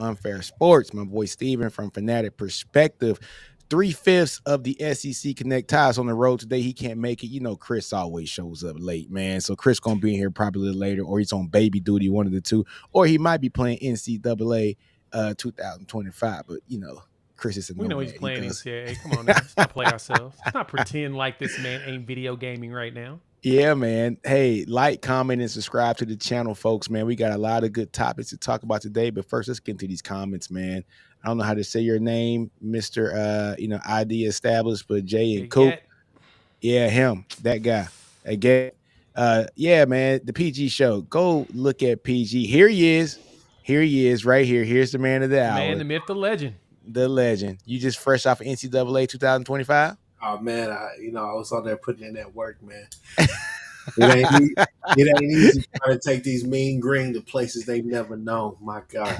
Unfair Sports. My boy Steven from Fanatic Perspective. 3/5 of the SEC Connect ties on the road today. He can't make it. You know, Chris always shows up late, man. So Chris gonna be in here probably a little later, or he's on baby duty, one of the two, or he might be playing NCAA 2025. But you know, Chris is a We know nomad. he's playing He does. NCAA. Come on now. Let's not play ourselves. Let's not pretend like this man ain't video gaming right now. Yeah, man. Hey, like, comment, and subscribe to the channel, folks, man. We got a lot of good topics to talk about today. But first, let's get into these comments, man. I don't know how to say your name, Mr. ID established, but Jay and Coop. Yeah, him, that guy. Again. Yeah, man. The PG show. Go look at PG. Here he is. Here he is, right here. Here's the man of the hour. Man, the myth, the legend. The legend. You just fresh off of NCAA 2025? Oh man, I was on there putting in that work, man. It ain't easy trying to take these mean green to places they've never known. My God.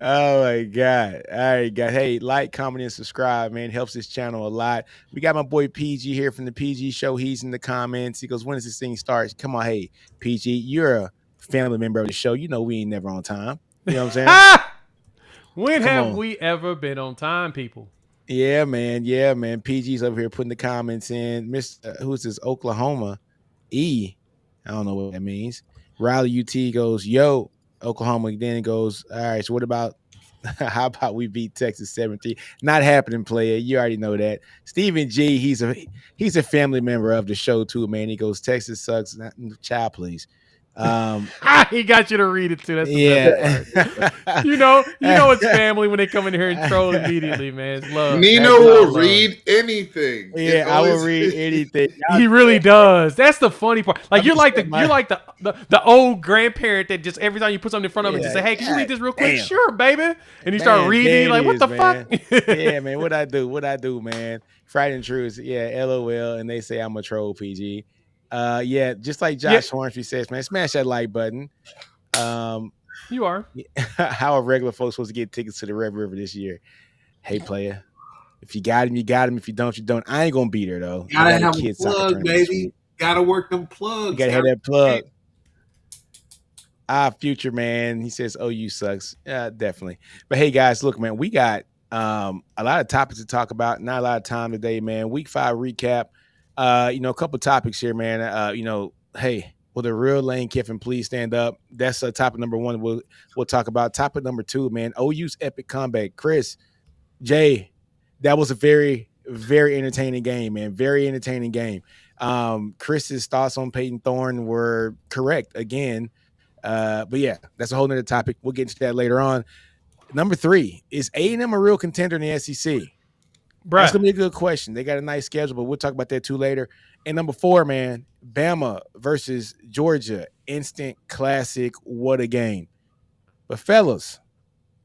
Oh my God. All right, guys. Hey, like, comment, and subscribe, man. Helps this channel a lot. We got my boy PG here from the PG show. He's in the comments. He goes, when does this thing start? Come on, hey, PG, you're a family member of the show. You know we ain't never on time. You know what I'm saying? When have we ever been on time, people? Yeah, man. Yeah, man. PG's over here putting the comments in. Who's this? Oklahoma E. I don't know what that means. Riley UT goes, yo, Oklahoma. Then it goes, all right, so what about how about we beat Texas 7-3? Not happening, player. You already know that. Stephen G, he's a family member of the show too, man. He goes, Texas sucks. Child, please. He got you to read it too. That's the best part. you know it's family when they come in here and troll immediately, man. It's love. Nino will read anything. Yeah, I will read anything. He really does. That's the funny part. Like you're like the old grandparent that just every time you put something in front of him, just say, "Hey, can you read this real quick?" Damn. Sure, baby. And you start reading, like, "What the fuck?" Yeah, man. What I do, man. Friday and Truth. Yeah, LOL. And they say I'm a troll, PG. Yeah, just like Josh Hornsby says, man, smash that like button. You are. How are regular folks supposed to get tickets to the Red River this year? Hey, player, if you got him, you got him. If you don't, you don't. I ain't gonna be there though. Gotta have a plug, baby. Gotta work them plugs. You gotta have that plug. Future man. He says, "OU sucks." Definitely. But hey, guys, look, man, we got a lot of topics to talk about. Not a lot of time today, man. Week 5 recap. A couple topics here, man. Hey, will the real Lane Kiffin please stand up? That's topic number 1. We'll talk about. Topic number 2, man. OU's epic comeback. Chris, Jay, that was a very, very entertaining game, man. Very entertaining game. Chris's thoughts on Peyton Thorne were correct again. But yeah, that's a whole nother topic. We'll get into that later on. Number 3, is A&M a real contender in the SEC? Bruh. That's gonna be a good question. They got a nice schedule, but we'll talk about that too later. And number 4, man, Bama versus Georgia, instant classic. What a game! But fellas,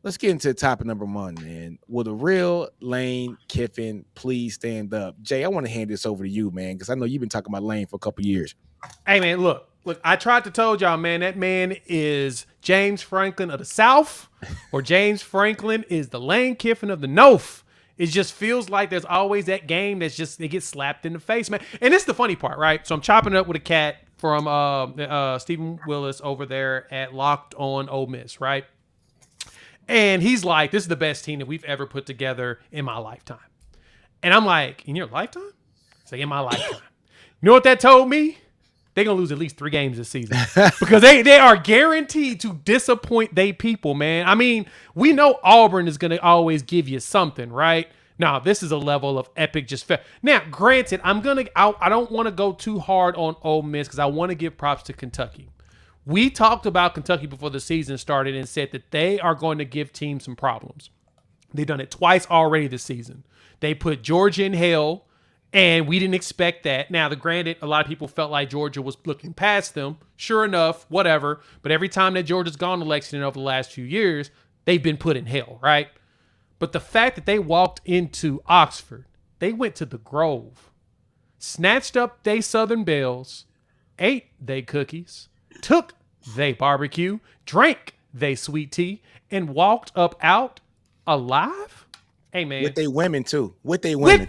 let's get into topic number 1, man. Will the real Lane Kiffin please stand up? Jay, I want to hand this over to you, man, because I know you've been talking about Lane for a couple years. Hey, man, look. I tried to tell y'all, man, that man is James Franklin of the South, or James Franklin is the Lane Kiffin of the North. It just feels like there's always that game that's just, it gets slapped in the face, man. And it's the funny part, right? So I'm chopping it up with a cat from Stephen Willis over there at Locked On Ole Miss, right? And he's like, this is the best team that we've ever put together in my lifetime. And I'm like, in your lifetime? It's like, in my lifetime. You know what that told me? They're going to lose at least 3 games this season because they are guaranteed to disappoint they people, man. I mean, we know Auburn is going to always give you something, right? Now, this is a level of epic just fair. Now, granted, I don't want to go too hard on Ole Miss because I want to give props to Kentucky. We talked about Kentucky before the season started and said that they are going to give teams some problems. They've done it twice already this season. They put Georgia in hell. And we didn't expect that. Now, granted, a lot of people felt like Georgia was looking past them. Sure enough, whatever. But every time that Georgia's gone to Lexington over the last few years, they've been put in hell, right? But the fact that they walked into Oxford, they went to the Grove, snatched up they Southern Bells, ate they cookies, took they barbecue, drank they sweet tea, and walked up out alive? Hey, man. With they women, too. With the women.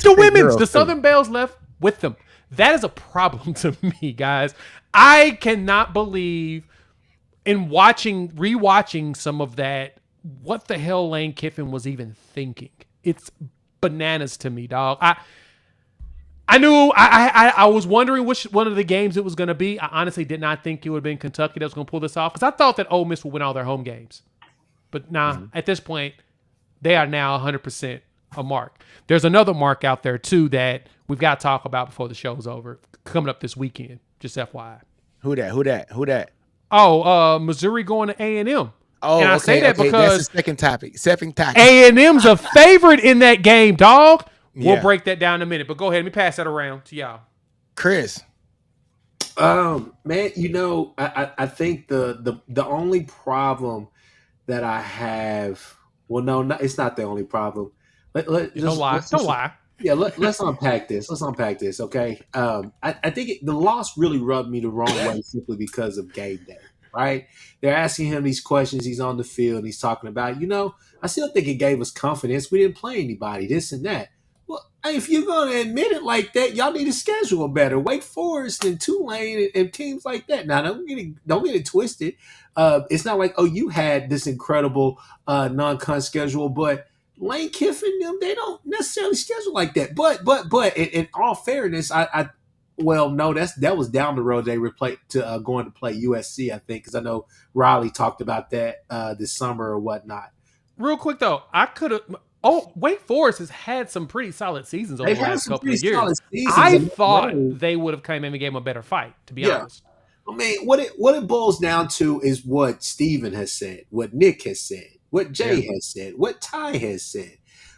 The Southern Bells left with them. That is a problem to me, guys. I cannot believe in rewatching some of that what the hell Lane Kiffin was even thinking. It's bananas to me, dog. I knew I was wondering which one of the games it was going to be. I honestly did not think it would have been Kentucky that was going to pull this off, because I thought that Ole Miss would win all their home games. But at this point, they are now 100% a mark. There's another mark out there too that we've got to talk about before the show's over, coming up this weekend. Just FYI. Who that? Oh, Missouri going to A&M. Oh, and I say that because that's the second topic. A&M's a favorite in that game, dog. We'll Yeah. break that down in a minute, but go ahead. Let me pass that around to y'all. Chris. Man, I think the only problem that I have, well, no, it's not the only problem. Don't lie. Yeah, let's unpack this. Okay. I think the loss really rubbed me the wrong way simply because of game day, right? They're asking him these questions. He's on the field. And he's talking about, I still think it gave us confidence. We didn't play anybody, this and that. Well, if you're going to admit it like that, y'all need to schedule better. Wake Forest and Tulane and teams like that. Now, don't get it twisted. It's not like, you had this incredible non-con schedule, but Lane Kiffin, they don't necessarily schedule like that. But in all fairness, that was down the road. They were going to play USC, I think, because I know Riley talked about that this summer or whatnot. Real quick though, Wake Forest has had some pretty solid seasons over the last couple of years. I thought they would have come in and gave them a better fight, to be honest. I mean, what it boils down to is what Steven has said, what Nick has said, what Jay has said, what Ty has said.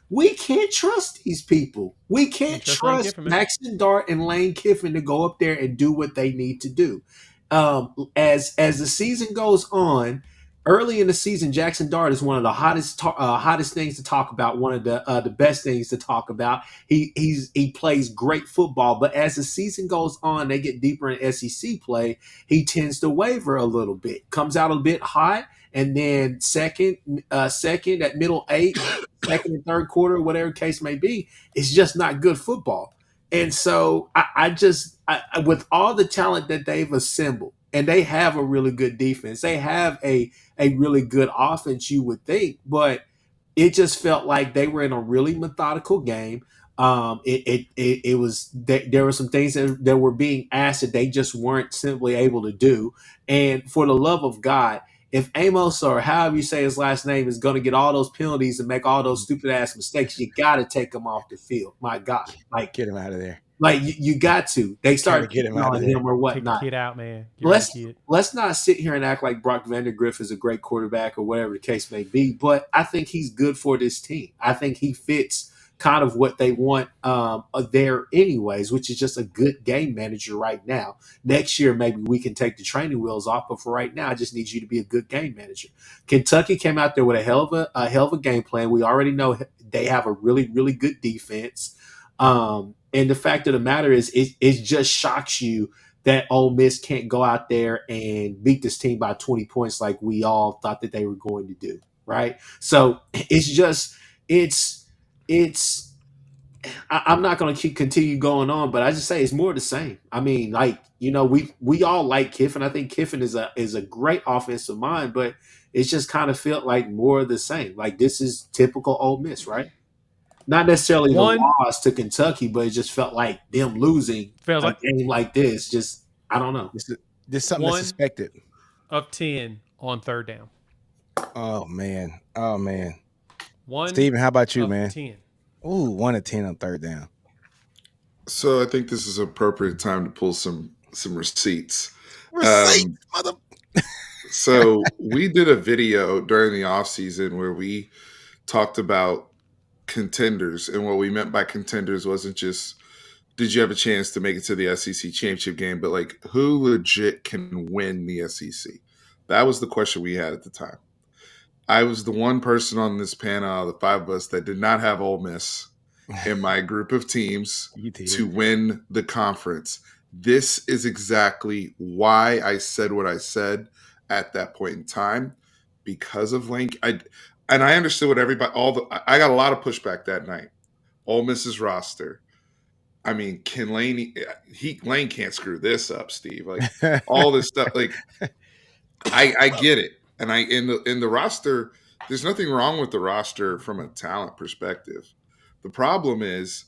We can't trust these people. We can't trust Maxson Dart and Lane Kiffin to go up there and do what they need to do. As the season goes on, early in the season, Jackson Dart is one of the hottest things to talk about. One of the best things to talk about. He plays great football, but as the season goes on, they get deeper in SEC play. He tends to waver a little bit, comes out a bit hot, and then second at middle eight, second and third quarter, whatever case may be, it's just not good football. And so I with all the talent that they've assembled, and they have a really good defense, they have a really good offense, you would think, but it just felt like they were in a really methodical game. It was there were some things that were being asked that they just weren't simply able to do. And for the love of God, if Amos, or however you say his last name, is going to get all those penalties and make all those stupid ass mistakes, you got to take him off the field. My God, Get him out of there. Like you got to. They start get him out of him or whatnot. Get out, man. Let's not sit here and act like Brock Vandagriff is a great quarterback or whatever the case may be. But I think he's good for this team. I think he fits kind of what they want there anyways, which is just a good game manager right now. Next year, maybe we can take the training wheels off, but for right now, I just need you to be a good game manager. Kentucky came out there with a hell of a game plan. We already know they have a really, really good defense. And the fact of the matter is, it just shocks you that Ole Miss can't go out there and beat this team by 20 points like we all thought that they were going to do, right? So I'm not going to continue going on, but I just say it's more of the same. I mean, we all like Kiffin. I think Kiffin is a great offensive mind, but it's just kind of felt like more of the same. Like, this is typical Ole Miss, right? Not necessarily the loss to Kentucky, but it just felt like them losing a game like this. Just, I don't know. This is something that's suspected. Of 10 on third down. Oh, man. Steven, how about you, man? 10. Ooh, 1 of 10 on third down. So I think this is appropriate time to pull some receipts. So we did a video during the offseason where we talked about contenders, and what we meant by contenders wasn't just did you have a chance to make it to the SEC championship game, but like, who legit can win the SEC? That was the question we had at the time. I was the one person on this panel out of the five of us that did not have Ole Miss in my group of teams to win the conference. This is exactly why I said what I said at that point in time, because of Lane. And I understood what everybody, I got a lot of pushback that night. Ole Miss's roster. I mean, Lane can't screw this up, Steve. Like all this stuff. Like I get it. And in the roster, There's nothing wrong with the roster from a talent perspective. The problem is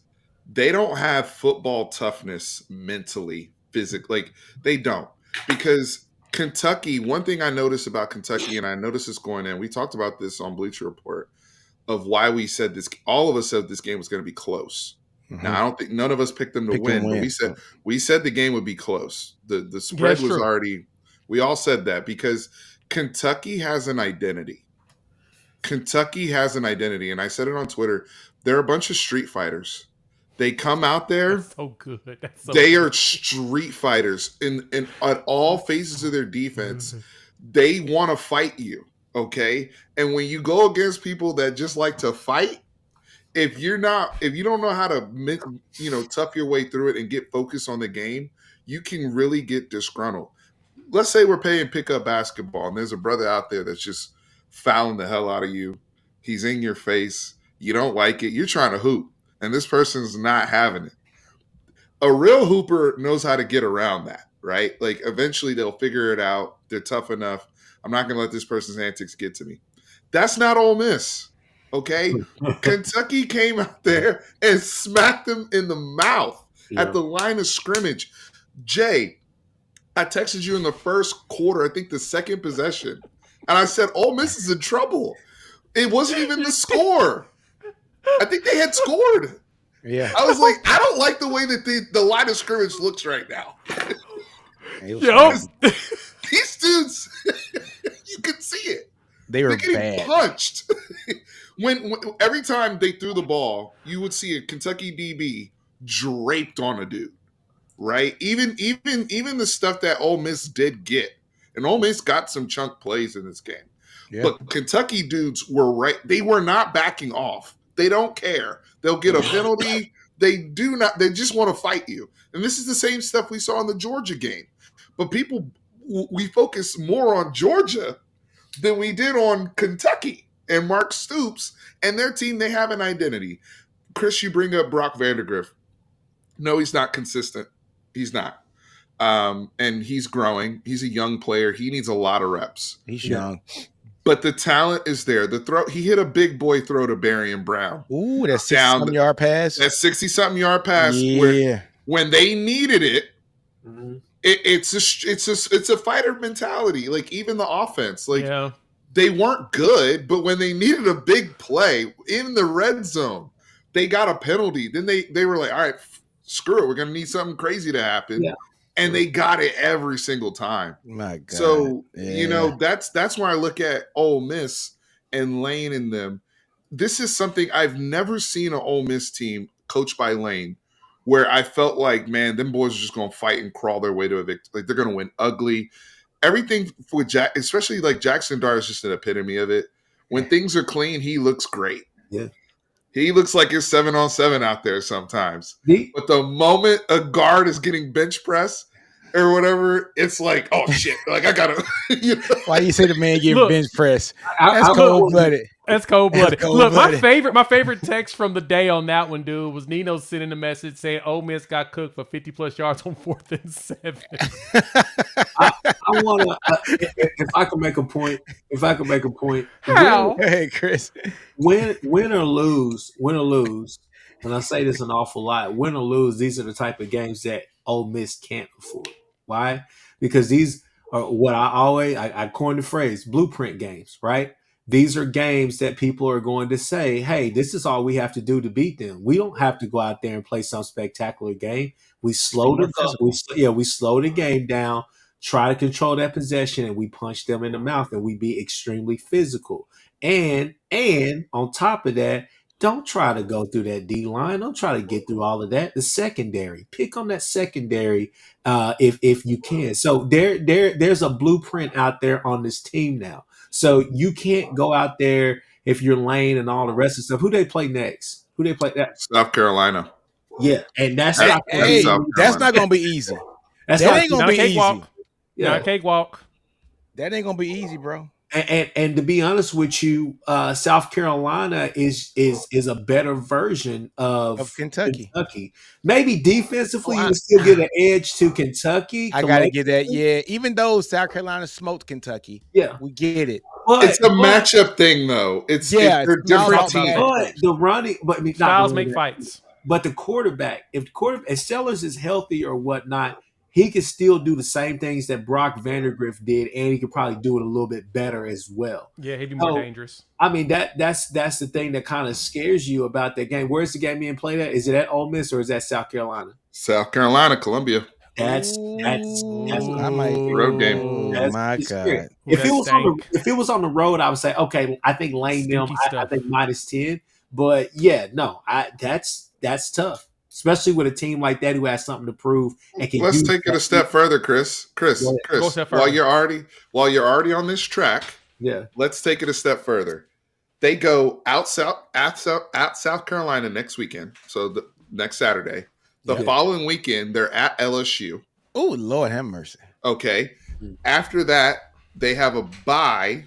they don't have football toughness mentally, physically. Like, they don't. Because Kentucky, one thing I noticed about Kentucky, and I noticed this going in, we talked about this on Bleacher Report, of why we said this, all of us said this game was going to be close. Mhm. Now, I don't think none of us picked them to win, but we said the game would be close. The spread was true. already, we all said that because Kentucky has an identity. Kentucky has an identity, and I said it on Twitter. They're a bunch of street fighters. They come out there. That's so good. They are street fighters in at all phases of their defense. They want to fight you, okay? And when you go against people that just like to fight, if you don't know how to tough your way through it and get focused on the game, you can really get disgruntled. Let's say we're playing pickup basketball, and there's a brother out there that's just fouling the hell out of you. He's in your face. You don't like it. You're trying to hoop, and this person's not having it. A real hooper knows how to get around that, right? Like, eventually they'll figure it out. They're tough enough. I'm not going to let this person's antics get to me. That's not Ole Miss, okay? Kentucky came out there and smacked them in the mouth at the line of scrimmage. Jay, I texted you in the first quarter, I think the second possession, and I said, Ole Miss is in trouble. It wasn't even the score. I think they had scored. Yeah. I was like, I don't like the way that the line of scrimmage looks right now. These dudes, you can see it. They were getting bad. Punched. when every time they threw the ball, you would see a Kentucky DB draped on a dude. Right? Even the stuff that Ole Miss did get. And Ole Miss got some chunk plays in this game. Yeah. But Kentucky dudes were right. They were not backing off. They don't care. They'll get a penalty. They just want to fight you. And this is the same stuff we saw in the Georgia game. But we focus more on Georgia than we did on Kentucky and Mark Stoops and their team. They have an identity. Chris, you bring up Brock Vandagriff. No, he's not consistent. He's not. And he's growing. He's a young player. He needs a lot of reps. He's young. But the talent is there. He hit a big boy throw to Barry and Brown. Ooh, that 60-something yard pass. That 60-something yard pass. Yeah. Where, when they needed it, it's a fighter mentality. Like, even the offense. Like, they weren't good, but when they needed a big play in the red zone, they got a penalty. Then they were like, all right, screw it. We're going to need something crazy to happen. Yeah. And they got it every single time. My God. So, that's where I look at Ole Miss and Lane and them. This is something I've never seen an Ole Miss team coached by Lane where I felt like, man, them boys are just going to fight and crawl their way to a victory. Like, they're going to win ugly. Everything with Jack, especially like Jackson Dart is just an epitome of it. When things are clean, he looks great. Yeah. He looks like it's 7-on-7 out there sometimes. But the moment a guard is getting bench press or whatever, it's like, oh shit! Like, I gotta. Why you say the man getting bench press? That's cold-blooded. That's cold-blooded. Look, my favorite text from the day on that one, dude, was Nino sending a message saying Ole Miss got cooked for 50+ yards on 4th and 7. I want to, if I can make a point. How? Hey, Chris. Win or lose, and I say this an awful lot, win or lose, these are the type of games that Ole Miss can't afford. Why? Because these are what I coined the phrase, blueprint games, right? These are games that people are going to say, hey, this is all we have to do to beat them. We don't have to go out there and play some spectacular game. We slow the game down, try to control that possession, and we punch them in the mouth, and we be extremely physical. And on top of that, don't try to go through that D line. Don't try to get through all of that. The secondary, pick on that secondary if you can. So there's a blueprint out there on this team now. So you can't go out there if you're Lane and all the rest of stuff. Who they play next? South Carolina. Yeah, and that's not going to be easy. That ain't going to be easy. Yeah, cakewalk. That ain't going to be easy, bro. And to be honest with you, South Carolina is a better version Of of Kentucky. Kentucky. Maybe defensively, Oh, you would still get an edge to Kentucky. I gotta get that. Yeah, even though South Carolina smoked Kentucky, Yeah, we get it. but It's a matchup thing, though. Yeah, They're it's all different about teams. but the running, but I mean, not the Styles running make back, fights. but the quarterback. If Sellers is healthy or whatnot, he can still do the same things that Brock Vandergrift did, and he could probably do it a little bit better as well. Yeah, he'd be more So, dangerous. I mean that's the thing that kind of scares you about that game. Where's the game being played at? Is it at Ole Miss or is that South Carolina? South Carolina, Columbia. That's I might. Road game. Oh that's my pretty scary. god! If it was stank. if it was on the road, I would say okay. I think Lane them. Stinky I stuff. think -10. But yeah, no, that's tough, especially with a team like that who has something to prove and can. Let's use take it that. a step further, Chris. Go ahead. Go a step While further. you're already on this track, Yeah, let's take it a step further. They go at South Carolina next weekend, so the next Saturday. The Yeah. following weekend, they're at LSU. Oh Lord, have mercy. Okay. Mm. After that, they have a bye,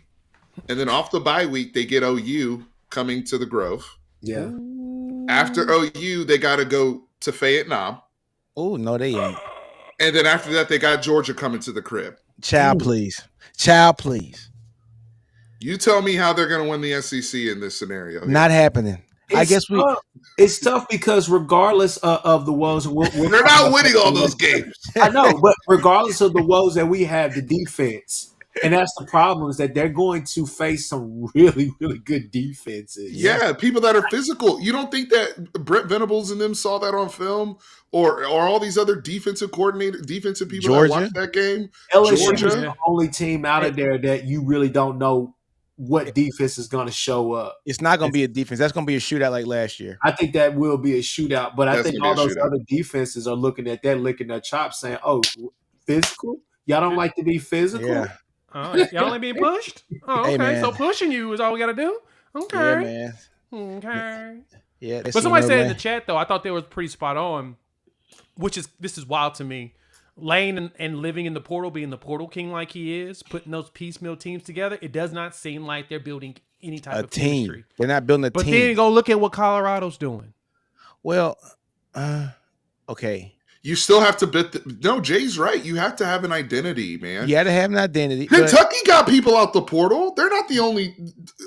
and then off the bye week, they get OU coming to the Grove. yeah. After OU, they got to go to Fayetteville, Oh no, they ain't. and then after that, they got Georgia coming to the crib. Child, please. Child, please. You tell me how they're going to win the SEC in this scenario. here. Not happening. I guess we. It's tough because regardless of the woes, They're not winning all those games. I know, but regardless of the woes that we have, the defense, and that's the problem is that they're going to face some really, really good defenses. Yeah, people that are physical. You don't think that Brent Venables and them saw that on film, or all these other defensive people Georgia? that watched that game? LSU Georgia? is the only team out of there that you really don't know what defense is going to show up. It's not going to be a defense. That's going to be a shootout like last year. I think that will be a shootout, but I That's think gonna be all a those shootout. other defenses are looking at that, licking their chops, saying, "Oh, physical? Y'all don't like to be physical?" Yeah. Y'all ain't being pushed? Oh, Hey, okay. man. So pushing you is all we got to do? Yeah, Okay. man. Okay. Yeah. But somebody said in the chat, though, I thought they were pretty spot on, this is wild to me. Lane and living in the portal, being the portal king like he is, putting those piecemeal teams together, it does not seem like they're building any type a of team. chemistry. They're not building a But team. then go look at what Colorado's doing. Well, okay. You still have to no, Jay's right. You have to have an identity, man. You had to have an identity. but- Kentucky got people out the portal. They're not the only.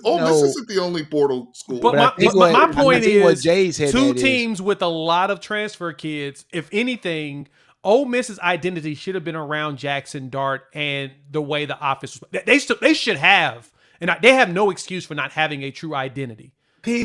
Ole Miss No. isn't the only portal school. But I think my point what is, Jay's head two at is- teams with a lot of transfer kids. If anything, Ole Miss's identity should have been around Jackson Dart and the way the office was. They should have, and they have no excuse for not having a true identity.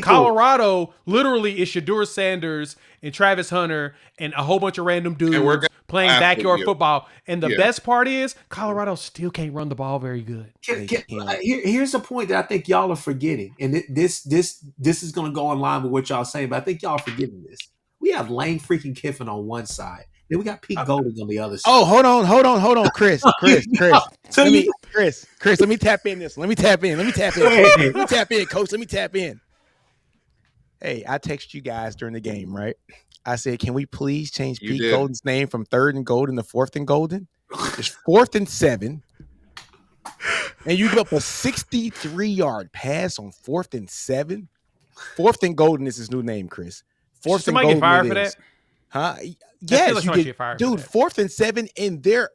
Colorado literally is Shedeur Sanders and Travis Hunter and a whole bunch of random dudes we're gonna playing laugh at backyard you. football. And the Yeah. best part is Colorado still can't run the ball very good. Here's a point that I think y'all are forgetting, and this is going to go in line with what y'all saying, but I think y'all are forgetting this. We have Lane freaking Kiffin on one side, then we got Pete Golding on the other side. Oh, hold on, Chris. So Chris, let me tap in this. Let me tap in, coach. Let me tap in. Hey, I text you guys during the game, right? I said, can we please change You Pete did. Golden's name from 3rd and Golden to 4th and Golden? It's 4th and 7. And you give up a 63-yard pass on 4th and 7. 4th and Golden is his new name, Chris. 4th and Somebody Golden get fired it for is. that? Huh? I feel Yes, like you somebody get, get fired for dude. that. 4th and 7 in there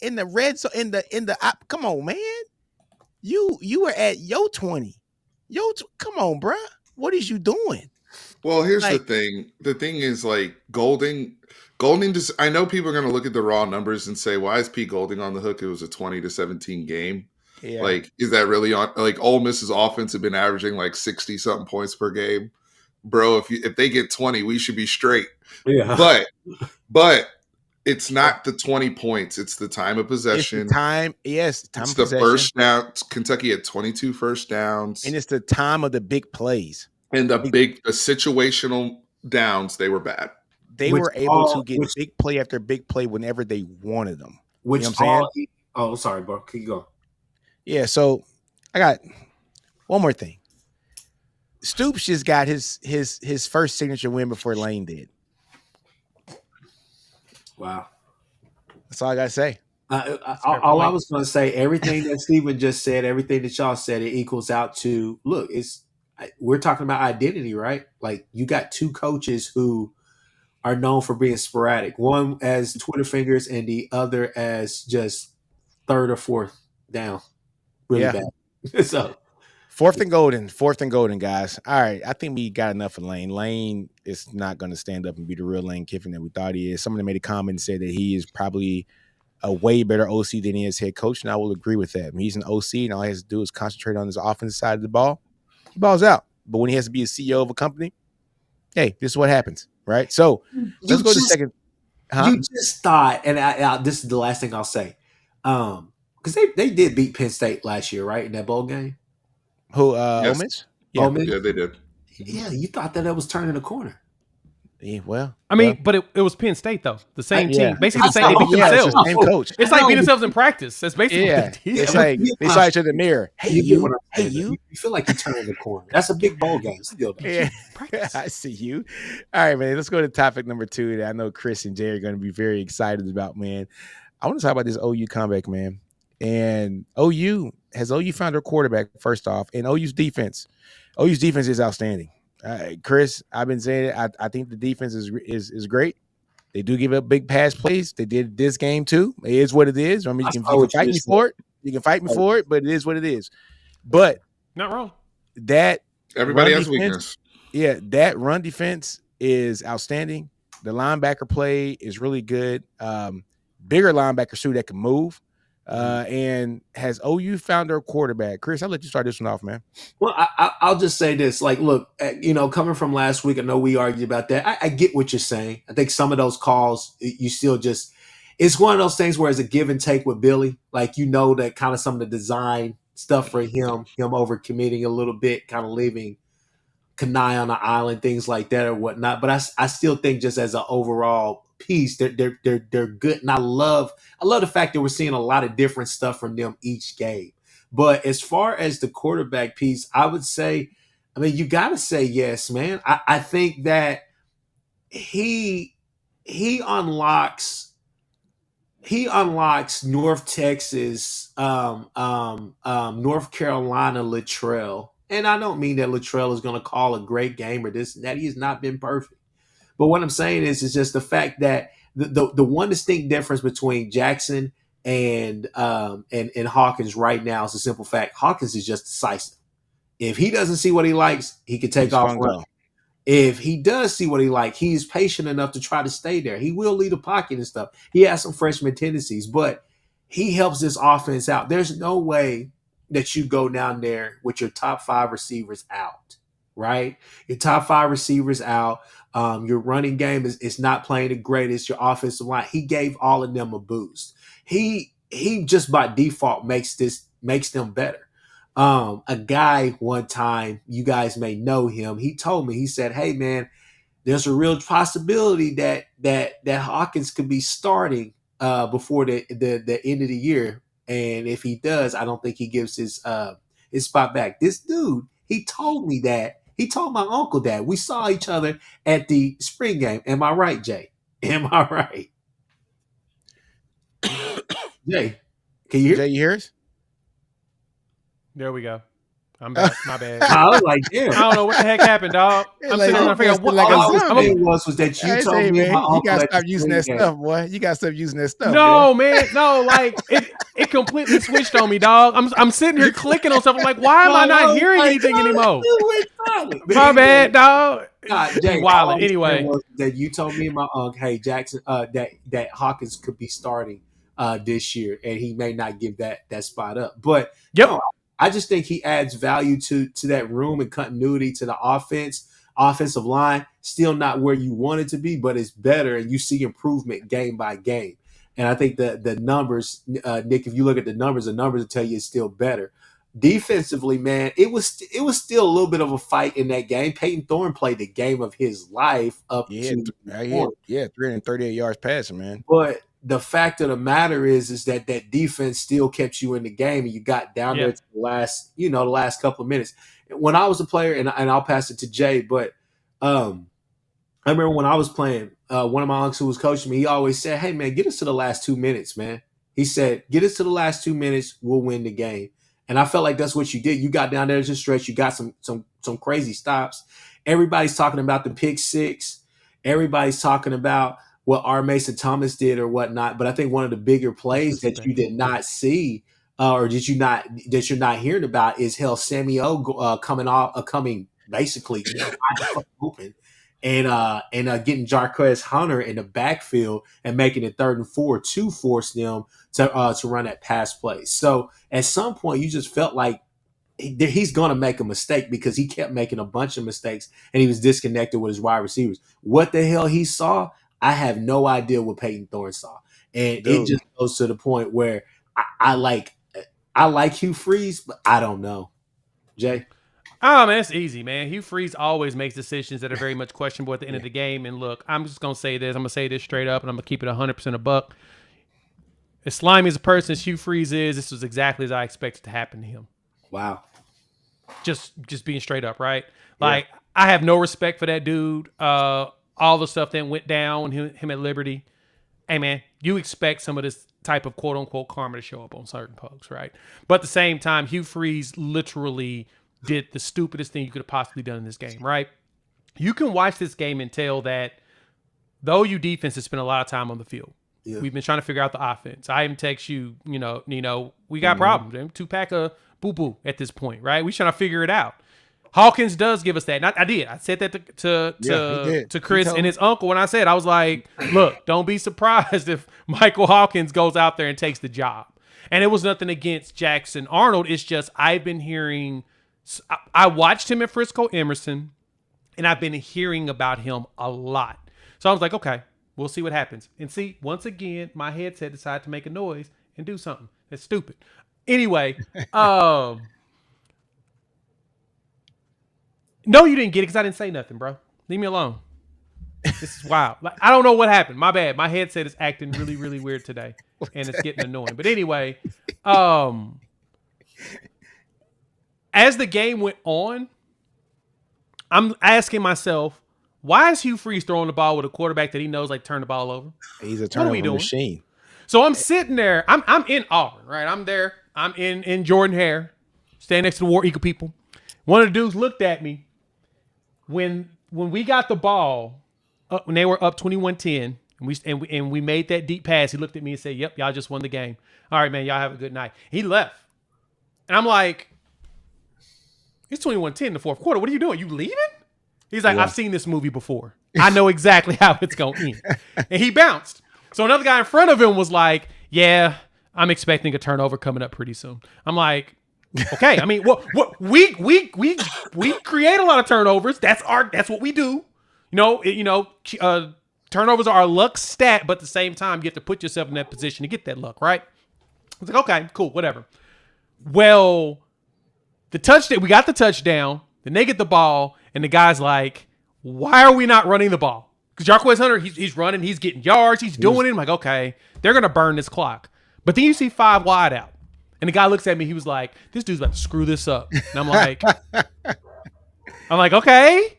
in the red zone in the come on, man. You were at your 20. Come on, bruh. What is you doing? Well, here's Like- the thing. The thing is, like, Golding just, I know people are going to look at the raw numbers and say, why is Pete Golding on the hook? It was a 20-17 game. Yeah. Like, is that really on? Like, Ole Miss's offense have been averaging like 60-something points per game. Bro, if they get 20, we should be straight. yeah, But it's not the 20 points. It's the time of it's possession. the time. Yes, time It's of the possession. first down. Kentucky had 22 first downs. And it's the time of the big plays. And the situational downs, they were bad. They Which were able to get which- big play after big play whenever they wanted them. which You know what I'm oh, sorry, bro. Keep going. Yeah, so I got one more thing. Stoops just got his first signature win before Lane did. Wow. That's all I gotta say. All I was going to say, everything that Steven just said, everything that y'all said, it equals out to, look, we're talking about identity, right? Like, you got two coaches who are known for being sporadic. One as Twitter fingers and the other as just third or fourth down. Really bad. So fourth and golden, guys. All right. I think we got enough of Lane. Lane is not going to stand up and be the real Lane Kiffin that we thought he is. Someone made a comment and said that he is probably a way better OC than he is head coach, and I will agree with that. When he's an OC and all he has to do is concentrate on his offensive side of the ball, he balls out. But when he has to be a CEO of a company, hey, this is what happens, right? So let's go to the second. You just thought, and this is the last thing I'll say, because they did beat Penn State last year, right, in that bowl game. Who? Ole Miss? Yeah. Ole Miss? Yeah, they did. Yeah, you thought that was turning a corner. Yeah, well, I mean, but it was Penn State though, the same team, basically the same. They beat themselves. themselves. Same coach. It's like beating themselves in practice. That's basically what they did. It's like they saw each other in the mirror. Hey, you. You feel like you're turning the corner. That's a big bowl game. Still, yeah. I see you. All right, man. Let's go to topic number 2 that I know Chris and Jay are going to be very excited about, man. I want to talk about this OU comeback, man. And OU found their quarterback first off, and OU's defense. OU's defense is outstanding. Chris, I've been saying it. I think the defense is great. They do give up big pass plays. They did this game too. It is what it is. I mean, you can fight me for it. You can fight me for it, but it is what it is. But not wrong. That everybody has weakness. Yeah, that run defense is outstanding. The linebacker play is really good. Bigger linebacker too that can move. And has OU found their quarterback? Chris, I'll let you start this one off, man. Well, I'll just say this. Like, look, coming from last week, I know we argued about that. I get what you're saying. I think some of those calls, you still just – it's one of those things where it's a give and take with Billy. Like, that kind of some of the design stuff for him over committing a little bit, kind of leaving Kanai on the island, things like that or whatnot. But I still think just as an overall – piece, they're good, and I love the fact that we're seeing a lot of different stuff from them each game. But as far as the quarterback piece, I would say, I mean, you got to say yes, man. I think that he unlocks North Texas, North Carolina Littrell, and I don't mean that Littrell is going to call a great game or this and that. He has not been perfect. But what I'm saying is just the fact that the one distinct difference between Jackson and Hawkins right now is a simple fact. Hawkins is just decisive. If he doesn't see what he likes, he can take off running. If he does see what he likes, he's patient enough to try to stay there. He will lead a pocket and stuff. He has some freshman tendencies, but he helps this offense out. There's no way that you go down there with your top 5 receivers out, right? Your top 5 receivers out. Your running game is not playing the greatest. Your offensive line, he gave all of them a boost. He just by default makes them better. A guy one time, you guys may know him. He told me, he said, "Hey man, there's a real possibility that Hawkins could be starting before the end of the year, and if he does, I don't think he gives his spot back." This dude, he told me that. He told my uncle that. We saw each other at the spring game. Am I right, Jay? Am I right? Jay, can you hear? Jay, you hear us? There we go. I'm back. My bad. I was like, damn. I don't know what the heck happened, dog. I'm sitting trying to figure out what was that you told me. You gotta stop using that stuff, boy. You gotta stop using that stuff. No, man. No, like it completely switched on me, dog. I'm sitting here clicking on stuff. I'm like, why am I not hearing anything anymore? My bad, dog. Jay, wild. Anyway, that you told me and my uncle, hey Jackson, that Hawkins could be starting this year, and he may not give that spot up. But no, I just think he adds value to that room and continuity to the offensive line. Still not where you want it to be, but it's better, and you see improvement game by game. And I think the numbers, Nick, if you look at the numbers will tell you it's still better. Defensively, man, it was still a little bit of a fight in that game. Peyton Thorne played the game of his life up to 338 yards passing, man. But the fact of the matter is that defense still kept you in the game, and you got down there to the last couple of minutes. When I was a player, and I'll pass it to Jay, but I remember when I was playing, one of my uncles who was coaching me, he always said, "Hey man, get us to the last 2 minutes, man. He said, "Get us to the last 2 minutes, we'll win the game." And I felt like that's what you did. You got down there to stretch. You got some crazy stops. Everybody's talking about the pick six. Everybody's talking about what R. Mason Thomas did or whatnot. But I think one of the bigger plays that you did not see, or did you not that you're not hearing about, is Sammy O coming basically wide open and getting Jarquez Hunter in the backfield and making it 3rd and 4 to force them to run that pass play. So at some point, you just felt like he's going to make a mistake because he kept making a bunch of mistakes and he was disconnected with his wide receivers. What the hell he saw, I have no idea what Peyton Thorne saw. And it just goes to the point where I like Hugh Freeze, but I don't know. Jay? Oh, man, it's easy, man. Hugh Freeze always makes decisions that are very much questionable at the end of the game. And look, I'm just going to say this. I'm going to say this straight up, and I'm going to keep it 100% a buck. As slimy as a person as Hugh Freeze is, this was exactly as I expected to happen to him. Wow. Just being straight up, right? Like, I have no respect for that dude. All the stuff that went down, him at Liberty. Hey, man, you expect some of this type of quote-unquote karma to show up on certain folks, right? But at the same time, Hugh Freeze literally did the stupidest thing you could have possibly done in this game, right? You can watch this game and tell that the OU defense has spent a lot of time on the field. Yeah. We've been trying to figure out the offense. I even text you, we got problems. 2-pack of boo-boo at this point, right? We're trying to figure it out. Hawkins does give us that. And I did. I said that to Chris and his uncle when I said, I was like, look, don't be surprised if Michael Hawkins goes out there and takes the job. And it was nothing against Jackson Arnold. It's just I've been hearing – I watched him at Frisco Emerson, and I've been hearing about him a lot. So I was like, okay, we'll see what happens. And see, once again, my headset decided to make a noise and do something. That's stupid. Anyway, no, you didn't get it because I didn't say nothing, bro. Leave me alone. This is wild. Like, I don't know what happened. My bad. My headset is acting really, really weird today, and it's getting annoying. But anyway, as the game went on, I'm asking myself, why is Hugh Freeze throwing the ball with a quarterback that he knows like turn the ball over? He's a turnover machine. So I'm sitting there. I'm in Auburn, right? I'm there. I'm in Jordan Hare, standing next to the War Eagle people. One of the dudes looked at me when we got the ball when they were up 21-10, and we made that deep pass. He looked at me and said, "Yep, y'all just won the game. All right, man, y'all have a good night." He left, and I'm like, it's 21-10 in the fourth quarter. What are you doing? You leaving? He's like, I've seen this movie before. I know exactly how it's going to end. And he bounced. So another guy in front of him was like, yeah, I'm expecting a turnover coming up pretty soon. I'm like, okay. I mean, we create a lot of turnovers. That's what we do. Turnovers are our luck stat, but at the same time, you have to put yourself in that position to get that luck, right? I was like, okay, cool, whatever. Well, we got the touchdown, then they get the ball, and the guy's like, why are we not running the ball? Because Jarquez Hunter, he's running, he's getting yards, he's doing it. I'm like, okay, they're going to burn this clock. But then you see 5 wide out. And the guy looks at me, he was like, this dude's about to screw this up. And I'm like, okay.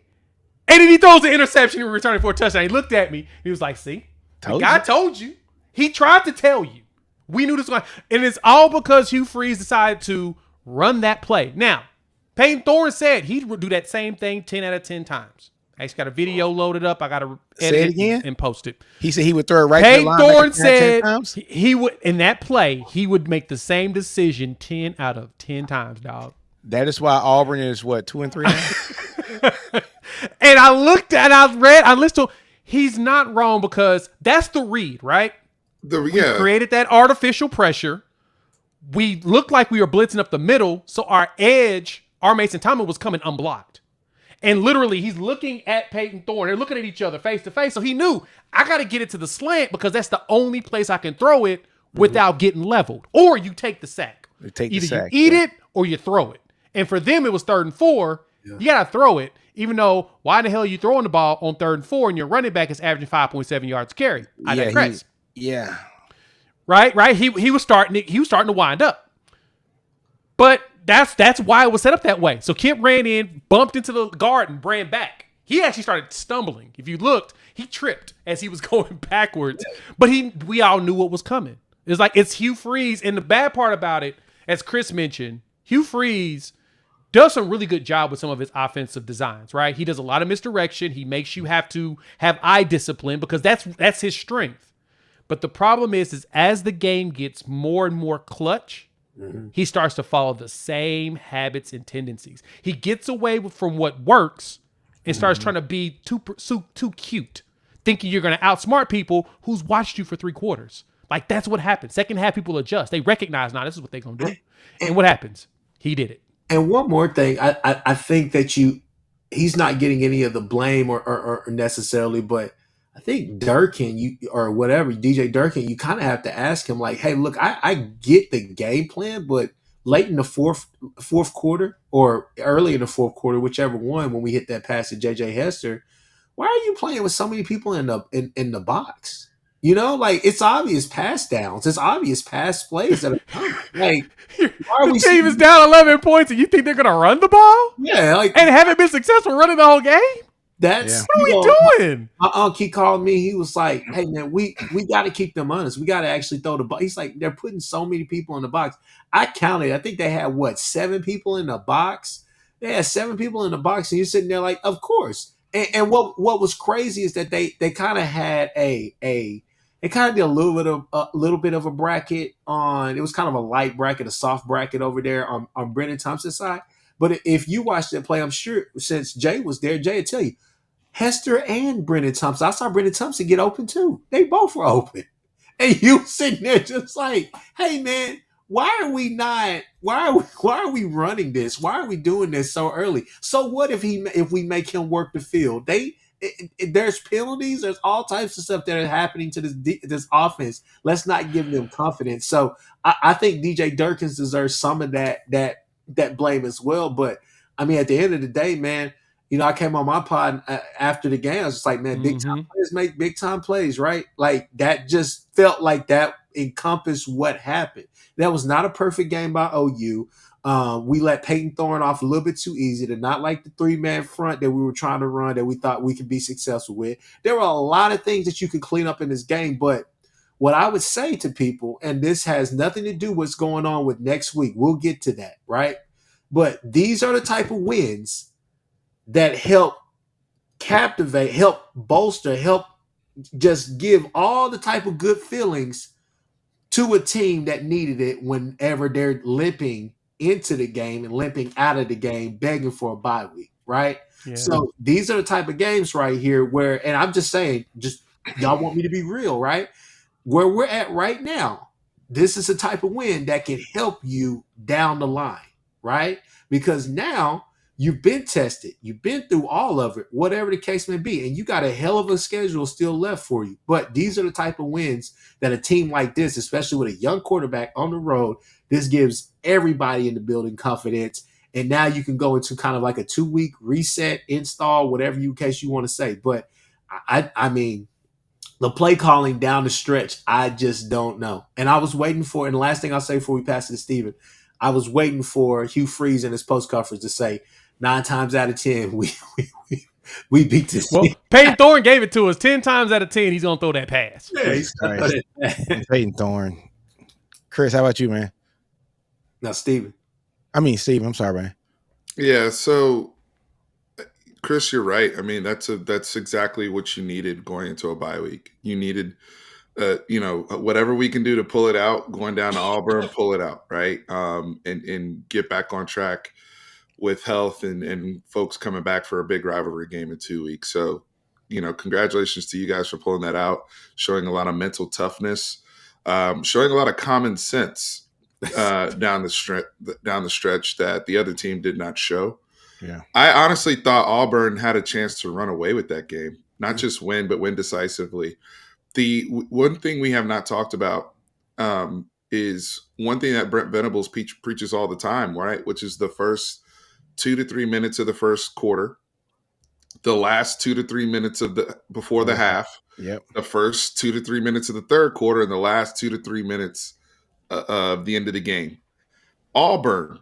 And then he throws the interception and returning for a touchdown. He looked at me, he was like, see, the guy told you. He tried to tell you. We knew this was going. And it's all because Hugh Freeze decided to run that play. Now, Peyton Thorne said he'd do that same thing 10 out of 10 times. I just got a video loaded up. I got to edit it and post it. He said he would throw it right Peyton to the line. Thorne said he would, in that play, he would make the same decision 10 out of 10 times, dog. That is why Auburn is, 2-3 now? And I looked at, I listened to, he's not wrong because that's the read, right? We created that artificial pressure. We looked like we were blitzing up the middle, so our edge, our Mason Thomas, was coming unblocked. And literally, he's looking at Peyton Thorne. They're looking at each other face to face. So he knew, I got to get it to the slant because that's the only place I can throw it without getting leveled. Or you take the sack. Either you eat it or you throw it. And for them, it was 3rd and 4. Yeah. You got to throw it, even though why the hell are you throwing the ball on 3rd and 4 and your running back is averaging 5.7 yards carry? I digress. Yeah. Right. He was starting to wind up. But that's why it was set up that way. So Kip ran in, bumped into the guard, and ran back. He actually started stumbling. If you looked, he tripped as he was going backwards. But we all knew what was coming. It's like it's Hugh Freeze, and the bad part about it, as Chris mentioned, Hugh Freeze does some really good job with some of his offensive designs, right? He does a lot of misdirection. He makes you have to have eye discipline because that's his strength. But the problem is as the game gets more and more clutch, he starts to follow the same habits and tendencies. He gets away from what works and starts trying to be too cute, thinking you're going to outsmart people who's watched you for 3 quarters. Like, that's what happens. Second half, people adjust. They recognize, now this is what they're going to do. And what happens? He did it. And one more thing, I think that he's not getting any of the blame or necessarily, but I think Durkin, or whatever, DJ Durkin, you kind of have to ask him like, hey, look, I get the game plan, but late in the fourth quarter or early in the fourth quarter, whichever one, when we hit that pass to JJ Hester, why are you playing with so many people in the box? You know, like, it's obvious pass downs. It's obvious pass plays that are coming. Like, why are the we team is down 11 points and you think they're going to run the ball? Yeah. Like, and haven't been successful running the whole game? That's what are we doing? My uncle, he called me. He was like, hey, man, we got to keep them honest. We got to actually throw the ball. He's like, they're putting so many people in the box. I counted. I think they had, 7 people in the box? They had 7 people in the box, and you're sitting there like, of course. And what was crazy is that they kind of had they kind of did a little bit of a bracket on. It was kind of a light bracket, a soft bracket over there on Brennan Thompson's side. But if you watched that play, I'm sure since Jay was there, Jay would tell you, Hester and Brennan Thompson. I saw Brennan Thompson get open too. They both were open, and you sitting there just like, hey man, why are we running this? Why are we doing this so early? So what if we make him work the field? There's penalties. There's all types of stuff that are happening to this offense. Let's not give them confidence. So I think DJ Durkins deserves some of that blame as well. But I mean, at the end of the day, man, you know, I came on my pod after the game. I was just like, man, big time players make big time plays, right? Like, that just felt like that encompassed what happened. That was not a perfect game by OU. We let Peyton Thorne off a little bit too easy. To not like the 3-man front that we were trying to run that we thought we could be successful with. There were a lot of things that you could clean up in this game, but what I would say to people, and this has nothing to do with what's going on with next week, we'll get to that, right? But these are the type of wins that help captivate, help bolster, help just give all the type of good feelings to a team that needed it whenever they're limping into the game and limping out of the game, begging for a bye week, right? Yeah. So these are the type of games right here where, and I'm just saying, just y'all want me to be real, right? Where we're at right now, this is a type of win that can help you down the line, right? Because now you've been tested. You've been through all of it, whatever the case may be, and you got a hell of a schedule still left for you. But these are the type of wins that a team like this, especially with a young quarterback on the road, this gives everybody in the building confidence. And now you can go into kind of like a 2-week reset, install, whatever case you want to say. But I mean, the play calling down the stretch, I just don't know. And I was waiting for, and the last thing I'll say before we pass it to Steven, I was waiting for Hugh Freeze in his post conference to say, 9 times out of 10, we beat this. Well, Peyton Thorne gave it to us. 10 times out of 10, he's gonna throw that pass. Yeah, he's Peyton Thorne. Chris, how about you, man? Now, Steven. Steven, I'm sorry, man. Yeah, so Chris, you're right. I mean, that's exactly what you needed going into a bye week. You needed whatever we can do to pull it out, going down to Auburn, pull it out, right? And get back on track with health and folks coming back for a big rivalry game in 2 weeks. So, congratulations to you guys for pulling that out, showing a lot of mental toughness, showing a lot of common sense down the stretch that the other team did not show. Yeah, I honestly thought Auburn had a chance to run away with that game, not just win, but win decisively. The one thing we have not talked about is one thing that Brent Venables preaches all the time, right? Which is the first 2 to 3 minutes of the first quarter, the last 2 to 3 minutes before the half, the first 2 to 3 minutes of the third quarter, and the last 2 to 3 minutes of the end of the game. Auburn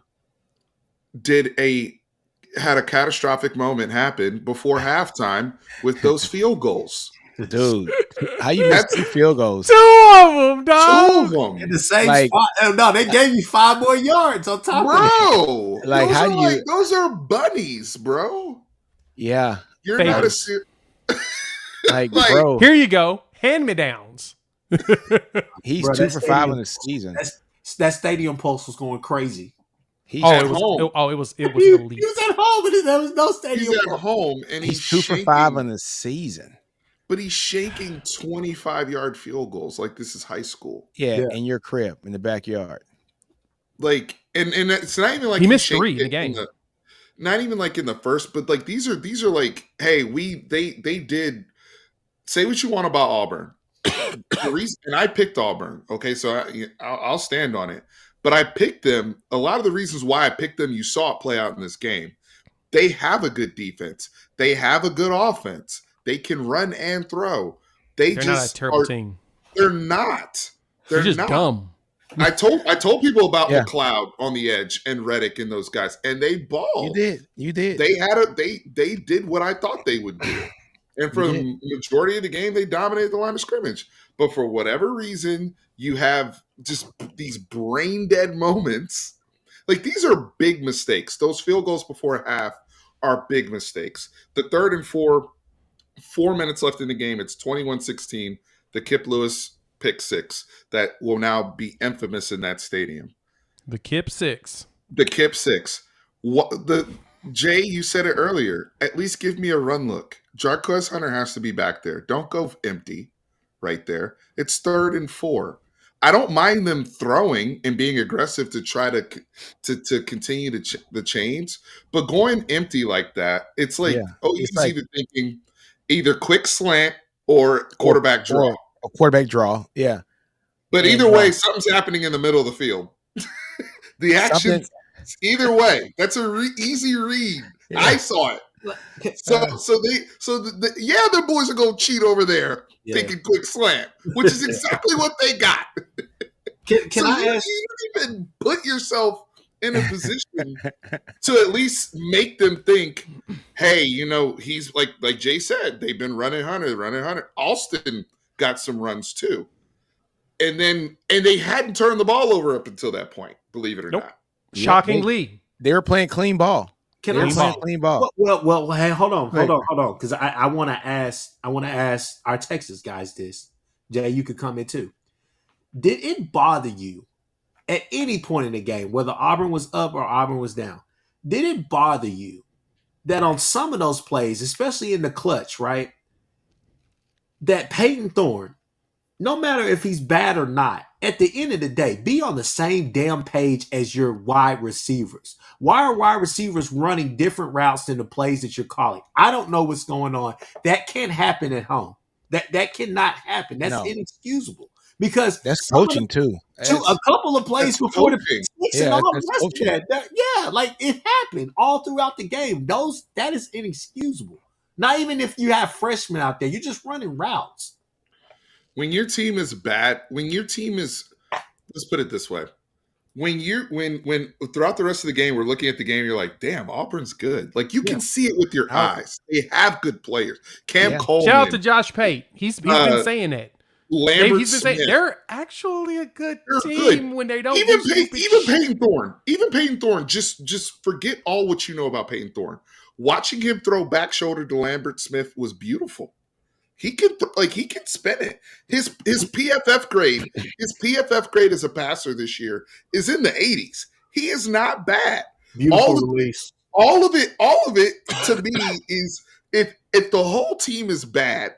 had a catastrophic moment happen before halftime with those field goals. Dude, how you miss 2 field goals? 2 of them, Two dog. of them. In the same Like- spot. Oh, no, they gave you 5 more yards on top of it. Bro, Like, those how are do you- those are bunnies, bro. Yeah, You're not a Favors. like, Like, bro, Here you go. Hand-me-downs. he's Bro, 2 that for 5 stadium- on the season. That stadium pulse was going crazy. He's Oh, at it was. home. It was He elite. was at home, and there was no stadium he's at pulse. home and he's 2 for shaking, 5 on the season. but he's shaking 25-yard field goals like this is high school. Yeah, Yeah. in your crib in the backyard. Like, and it's not even like He missed shaked 3 in the it game. not even like in the first, but like these are like, hey, they did. Say what you want about Auburn. The reason, and I picked Auburn. Okay, so I'll stand on it. But I picked them. A lot of the reasons why I picked them, you saw it play out in this game. They have a good defense. They have a good offense. They can run and throw. They're not a terrible team. They're not. They're They're just not. dumb. I told people about Yeah. McLeod on the edge and Reddick and those guys, and they balled. You did. They did what I thought they would do. And for the majority of the game, they dominated the line of scrimmage. But for whatever reason, you have just these brain dead moments. Like, these are big mistakes. Those field goals before half are big mistakes. The 3rd and 4 minutes left in the game, it's 21-16. The Kip Lewis pick 6 that will now be infamous in that stadium. The Kip 6. The Kip 6. Jay, you said it earlier. At least give me a run look. Jarquez Hunter has to be back there. Don't go empty right there. It's 3rd and 4. I don't mind them throwing and being aggressive to try to continue the chains, but going empty like that, it's like, It's easy to thinking either quick slant or quarterback draw. A quarterback draw. Yeah. But either way, something's happening in the middle of the field. The action, either way, that's a easy read. Yeah. I saw it. The boys are gonna cheat over there, thinking quick slant, which is exactly what they got. Can I ask? You even put yourself in a position to at least make them think, hey, he's like Jay said, they've been running Hunter. Alston got some runs too. And they hadn't turned the ball over up until that point, believe it or not. Shockingly. They were playing clean ball. Clean ball. Well, hey, hold on, because I want to ask our Texas guys this. Jay, you could come in too. Did it bother you at any point in the game, whether Auburn was up or Auburn was down? Did it bother you that on some of those plays, especially in the clutch, right, that Peyton Thorne, no matter if he's bad or not, at the end of the day, be on the same damn page as your wide receivers. Why are wide receivers running different routes than the plays that you're calling? I don't know what's going on. That can't happen at home. That cannot happen. That's inexcusable. Because that's coaching too. A couple of plays before the six and all the rest of that. Like it happened all throughout the game. That is inexcusable. Not even if you have freshmen out there, you're just running routes. When your team is bad, let's put it this way. When throughout the rest of the game, we're looking at the game, you're like, damn, Auburn's good. Like you can see it with your eyes. They have good players. Cam Coleman. Shout out to Josh Pate. He's been saying that. Lambert he's been saying they're actually a good team good. when they don't even Peyton Thorne. Just forget all what you know about Peyton Thorne. Watching him throw back shoulder to Lambert Smith was beautiful. He can spin it. His PFF grade as a passer this year is in the 80s. He is not bad. Beautiful release. All of it to me is if the whole team is bad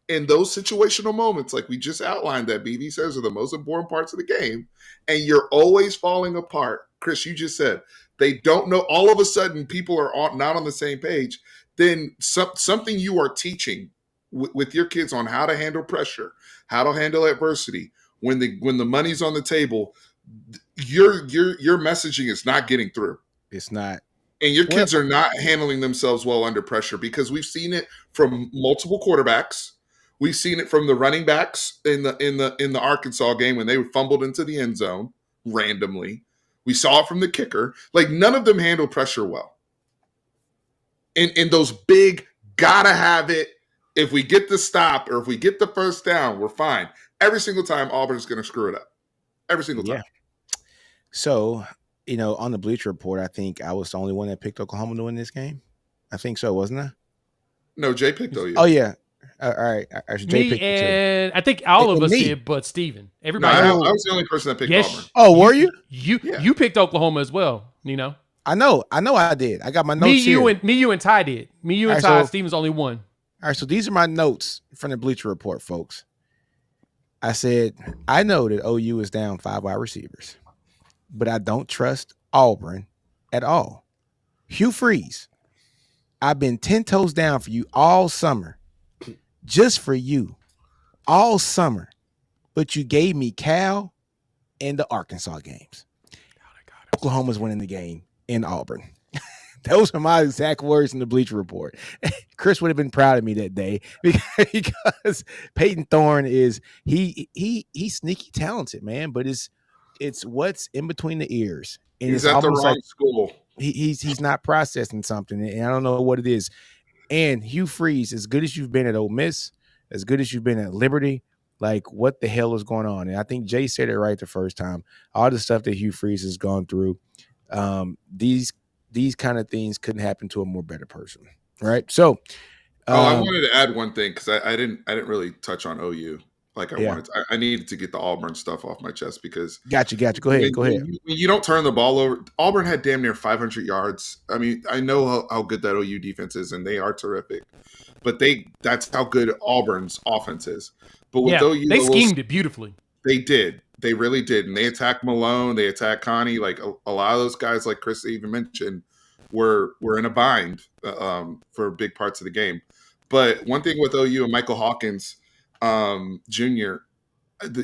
in those situational moments, like we just outlined, that BB says are the most important parts of the game, and you're always falling apart. Chris, you just said they don't know. All of a sudden, people are not on the same page. Then something you are teaching with your kids on how to handle pressure, how to handle adversity. When the money's on the table, your messaging is not getting through. It's not. And your kids are not handling themselves well under pressure, because we've seen it from multiple quarterbacks. We've seen it from the running backs in the Arkansas game when they fumbled into the end zone randomly. We saw it from the kicker. Like, none of them handle pressure well. In those big, gotta have it, if we get the stop or if we get the first down, we're fine. Every single time, Auburn's going to screw it up. Every single time. So, on the Bleacher Report, I think I was the only one that picked Oklahoma to win this game. I think so, wasn't I? No, Jay picked OU. Oh, yeah. All right. Jay picked and I think all of us me. did, but Steven. No, Everybody. I was the only person that picked Auburn. Oh, were you? You picked Oklahoma as well, I know I did. I got my notes here. Me, you, and Ty did. Me, you, and All Ty. right, so, Steven's only one. All right, so these are my notes from the Bleacher Report, folks. I said, I know that OU is down 5 wide receivers, but I don't trust Auburn at all. Hugh Freeze, I've been 10 toes down for you all summer, just for you, all summer, but you gave me Cal and the Arkansas games. Oklahoma's winning the game in Auburn. Those are my exact words in the Bleacher Report. Chris would have been proud of me that day because Peyton Thorne is he's sneaky talented, man. But it's what's in between the ears. And he's it's at the almost wrong like school. He's not processing something, and I don't know what it is. And Hugh Freeze, as good as you've been at Ole Miss, as good as you've been at Liberty, like what the hell is going on? And I think Jay said it right the first time. All the stuff that Hugh Freeze has gone through, these kind of things couldn't happen to a more better person, right? So, I wanted to add one thing because I didn't really touch on OU like I wanted to. I needed to get the Auburn stuff off my chest because Got you. Go ahead. When you don't turn the ball over, Auburn had damn near 500 yards. I mean, I know how good that OU defense is, and they are terrific, but that's how good Auburn's offense is. But with OU, they schemed it beautifully. They did. They really did. And they attacked Malone. They attacked Connie. Like a lot of those guys, like Chris even mentioned, were in a bind for big parts of the game. But one thing with OU and Michael Hawkins Jr.,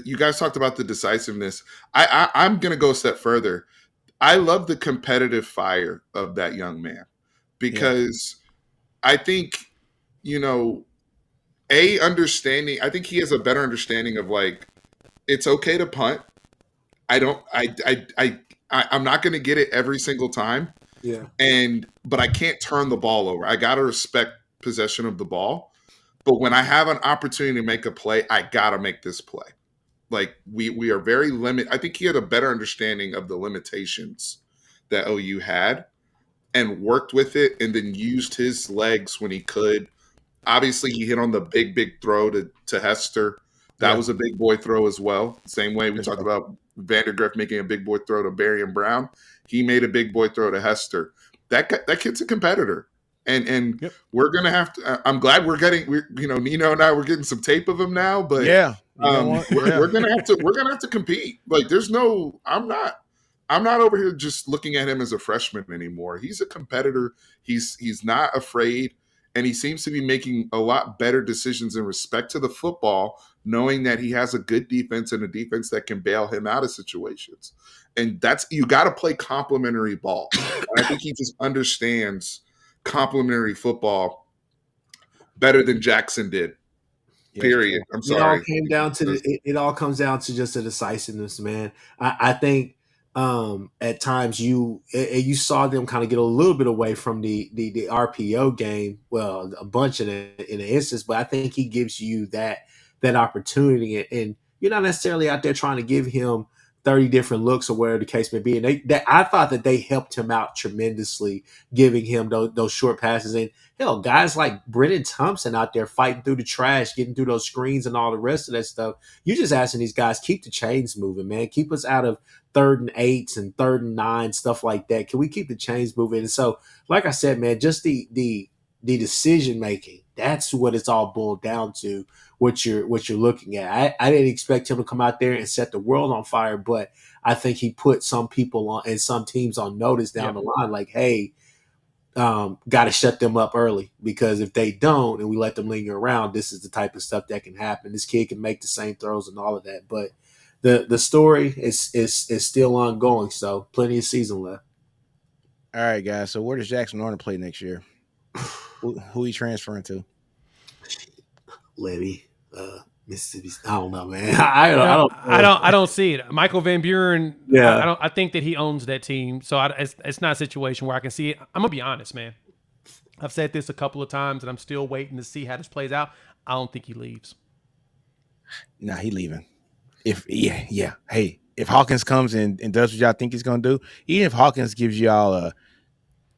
you guys talked about the decisiveness. I'm going to go a step further. I love the competitive fire of that young man because I think, I think he has a better understanding of like, it's okay to punt. I'm not going to get it every single time. Yeah. But I can't turn the ball over. I got to respect possession of the ball. But when I have an opportunity to make a play, I got to make this play. Like we are very limited. I think he had a better understanding of the limitations that OU had and worked with it and then used his legs when he could. Obviously, he hit on the big throw to Hester. That was a big boy throw as well. Same way we talked about Vandergrift making a big boy throw to Barry and Brown. He made a big boy throw to Hester. That kid's a competitor. And we're gonna have to. I'm glad Nino and I we're getting some tape of him now. But we're gonna have to compete. Like there's no. I'm not over here just looking at him as a freshman anymore. He's a competitor. He's not afraid, and he seems to be making a lot better decisions in respect to the football, knowing that he has a good defense and a defense that can bail him out of situations. And you got to play complementary ball. And I think he just understands complementary football better than Jackson did. Period. I'm sorry. It all comes down to just the decisiveness, man. I think at times you saw them kind of get a little bit away from the RPO game. Well, a bunch in an instance, but I think he gives you that opportunity, and you're not necessarily out there trying to give him 30 different looks or whatever the case may be. And I thought that they helped him out tremendously, giving him those short passes. And hell, guys like Brennan Thompson out there fighting through the trash, getting through those screens and all the rest of that stuff. You're just asking these guys, keep the chains moving, man. Keep us out of 3rd and 8s and 3rd and 9, stuff like that. Can we keep the chains moving? And so, like I said, man, just the decision making. That's what it's all boiled down to. What you're looking at. I didn't expect him to come out there and set the world on fire, but I think he put some people on and some teams on notice down the line, like, hey, got to shut them up early, because if they don't and we let them linger around, this is the type of stuff that can happen. This kid can make the same throws and all of that, but the story is still ongoing. So plenty of season left. All right, guys. So where does Jackson Arnold play next year? Who he transferring to? Levy, Mississippi. I don't know, man. I don't see it. Michael Van Buren. Yeah. I think that he owns that team. So it's not a situation where I can see it. I'm gonna be honest, man. I've said this a couple of times, and I'm still waiting to see how this plays out. I don't think he leaves. Nah, he leaving. Hey, if Hawkins comes and does what y'all think he's gonna do, even if Hawkins gives y'all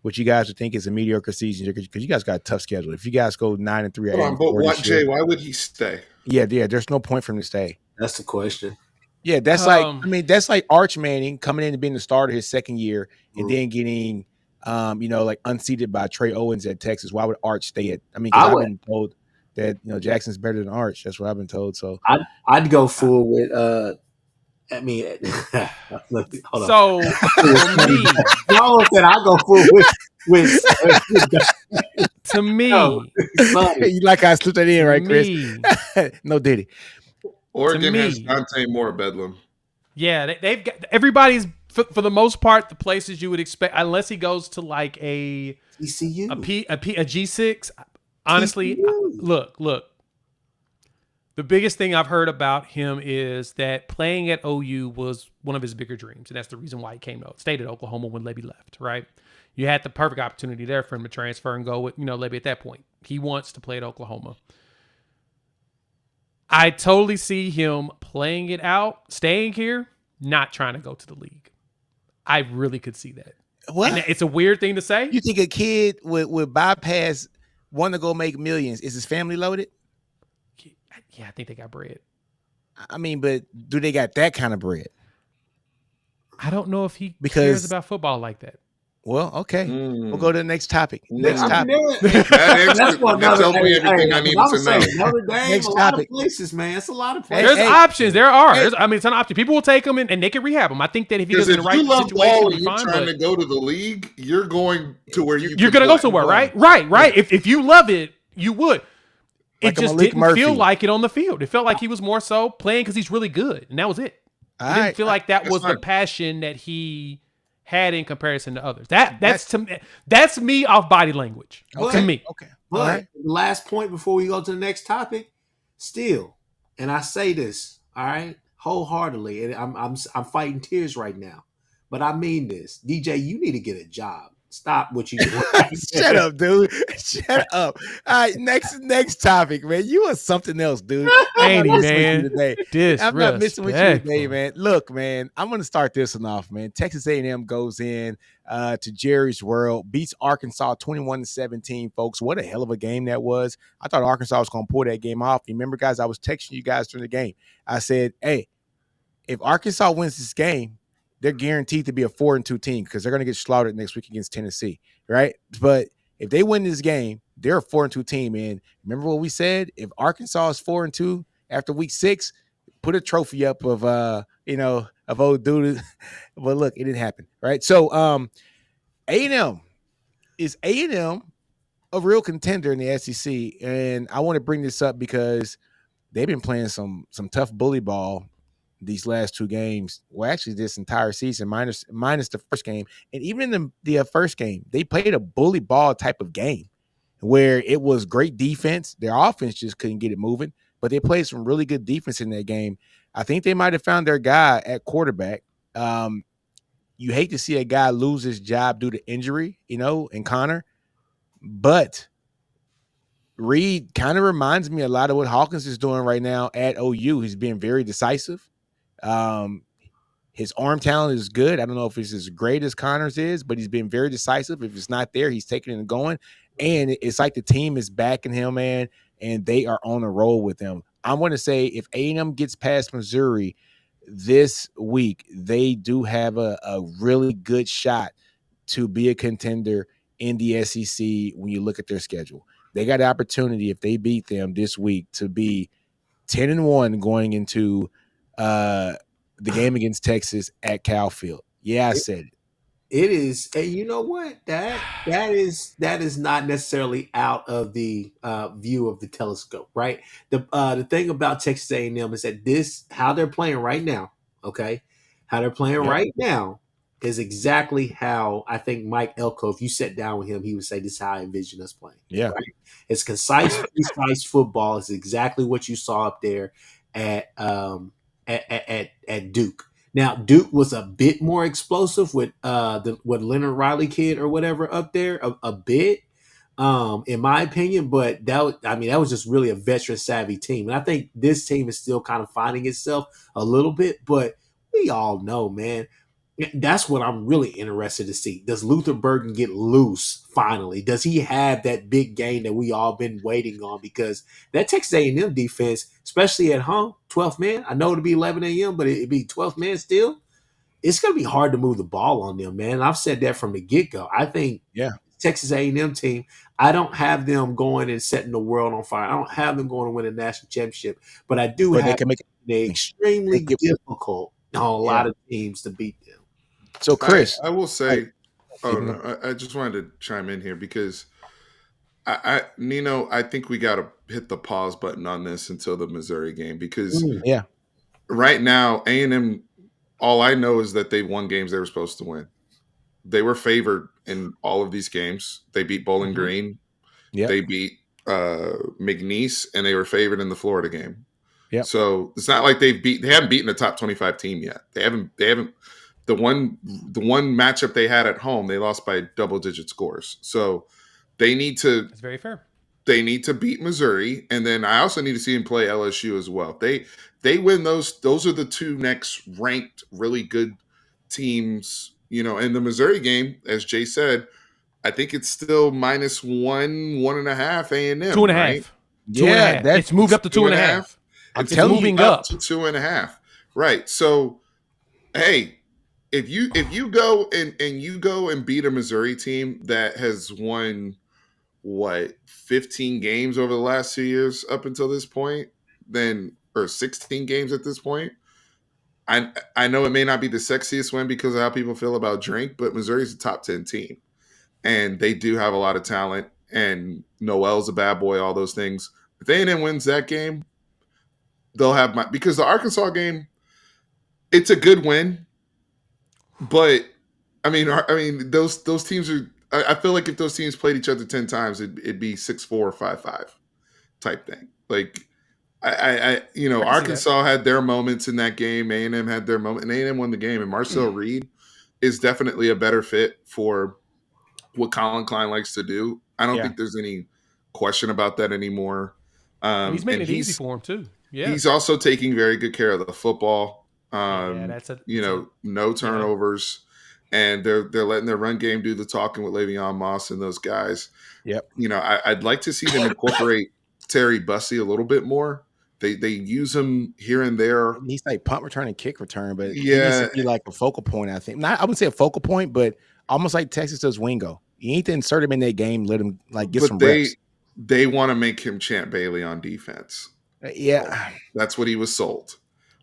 what you guys would think is a mediocre season, because you guys got a tough schedule. If you guys go 9-3, Hold on, but what, Jay? Why would he stay? Yeah. There's no point for him to stay. That's the question. Yeah, that's that's like Arch Manning coming in and being the starter his second year and then getting, like unseated by Trey Owens at Texas. Why would Arch stay at? I mean, because I've been told that Jackson's better than Arch. That's what I've been told. So I'd go full with. I mean, look, hold so on. For me, y'all said I go full with. To me, you like I slipped that in, right, Chris? No, did he? Oregon has Dante Moore, Bedlam. Yeah, they've got everybody's for the most part the places you would expect, unless he goes to like a ECU, a G6. Honestly, look. The biggest thing I've heard about him is that playing at OU was one of his bigger dreams, and that's the reason why he stayed at Oklahoma when Lebby left. Right, you had the perfect opportunity there for him to transfer and go with Lebby at that point. He wants to play at Oklahoma. I totally see him playing it out, staying here, not trying to go to the league. I really could see that. What? And it's a weird thing to say. You think a kid would bypass wanting to go make millions? Is his family loaded? Yeah, I think they got bread. I mean, but do they got that kind of bread? I don't know if he cares about football like that. Well, okay. We'll go to the next topic. That's tells me everything I needed to know. Notre Dame, next a topic. lot of places, man. It's a lot of places. There's options. There are. It's an option. People will take them and they can rehab them. I think that if he does it in the right situation, you're trying to go to the league, you're going to where you're going to go somewhere, right? Right. If you love it, you would. It just didn't feel like it on the field. It felt like he was more so playing because he's really good, and that was it. It didn't feel like that was the passion that he had in comparison to others. That's me off body language. To me. Okay. But right. Last point before we go to the next topic, still, and I say this, all right, wholeheartedly, and I'm fighting tears right now, but I mean this, DJ, you need to get a job. Stop what you doing. Shut up, dude. Shut up. All right, next topic, man. You are something else, dude. I'm not missing with you today, man. Look, man, I'm going to start this one off, man. Texas A&M goes in to Jerry's World, beats Arkansas 21-17, folks. What a hell of a game that was. I thought Arkansas was going to pull that game off. Remember, guys, I was texting you guys during the game. I said, hey, if Arkansas wins this game, they're guaranteed to be a 4-2 team because they're going to get slaughtered next week against Tennessee, right? But if they win this game, they're a 4-2 team. And remember what we said? If Arkansas is 4-2 after week 6, put a trophy up of old dude. But look, it didn't happen, right? So A&M is A&M a real contender in the SEC, and I want to bring this up because they've been playing some tough bully ball these last 2 games. Well, actually, this entire season, minus the first game, and even in the first game, they played a bully ball type of game where it was great defense. Their offense just couldn't get it moving, but they played some really good defense in that game. I think they might have found their guy at quarterback. You hate to see a guy lose his job due to injury, in Connor, but Reed kind of reminds me a lot of what Hawkins is doing right now at OU. He's being very decisive. His arm talent is good. I don't know if it's as great as Connor's is, but he's been very decisive. If it's not there, he's taking it and going. And it's like the team is backing him, man, and they are on a roll with him. I'm going to say if A&M gets past Missouri this week, they do have a really good shot to be a contender in the SEC when you look at their schedule. They got an opportunity, if they beat them this week, to be 10-1 going into the game against Texas at Cal Field. Yeah, I said it. It is, and you know what? That is not necessarily out of the view of the telescope, right? The thing about Texas A&M is that how they're playing right now, okay? How they're playing right now is exactly how I think Mike Elko, if you sat down with him, he would say, this is how I envision us playing. Yeah. Right? It's concise football. It's exactly what you saw up there at Duke. Now, Duke was a bit more explosive with what Leonard Riley kid or whatever up there, a bit. in my opinion. But that was just really a veteran savvy team, and I think this team is still kind of finding itself a little bit. But we all know, man, that's what I'm really interested to see. Does Luther Burden get loose finally? Does he have that big game that we all been waiting on? Because that Texas A&M defense, especially at home, 12th man. I know it'll be 11 a.m., but it'd be 12th man still. It's going to be hard to move the ball on them, man. I've said that from the get-go. I think Texas A&M team, I don't have them going and setting the world on fire. I don't have them going to win a national championship, but I do have it extremely difficult on a lot of teams to beat them. So, Chris, I will say, I just wanted to chime in here because Nino, I think we got to hit the pause button on this until the Missouri game because right now A&M, all I know is that they won games they were supposed to win. They were favored in all of these games. They beat Bowling Green. They beat McNeese, and they were favored in the Florida game. So it's not like they haven't beaten a top 25 team yet. They haven't. The one matchup they had at home, they lost by double-digit scores. So they need to. That's very fair. They need to beat Missouri, and then I also need to see them play LSU as well. They win those. Those are the two next ranked really good teams. You know, in the Missouri game, as Jay said, I think it's still -1, 1.5 A&M. 2.5. Right? Yeah, it's moved up to 2.5. It's moving up to 2.5. Right. So, hey. If you go and beat a Missouri team that has won 15 games over the last 2 years up until this point, or 16 games at this point, I know it may not be the sexiest win because of how people feel about Drink, but Missouri's a top 10 team, and they do have a lot of talent. And Noel's a bad boy, all those things. If A&M wins that game, they'll have because the Arkansas game, it's a good win. But I mean, those teams are. I feel like if those teams played each other 10 times, it'd be 6-4 or 5-5 type thing. Like, Arkansas had their moments in that game. A&M had their moment, and A&M won the game. And Marcel Reed is definitely a better fit for what Colin Klein likes to do. I don't think there's any question about that anymore. And he's making it easy for him too. Yeah, he's also taking very good care of the football. No turnovers, and they're letting their run game do the talking with Le'Veon Moss and those guys. I'd like to see them incorporate Terry Bussey a little bit more. They use him here and there. He's like punt return and kick return, but he needs to be like a focal point. I think I wouldn't say a focal point, but almost like Texas does Wingo. You need to insert him in that game, let him get some reps. They want to make him Champ Bailey on defense. That's what he was sold.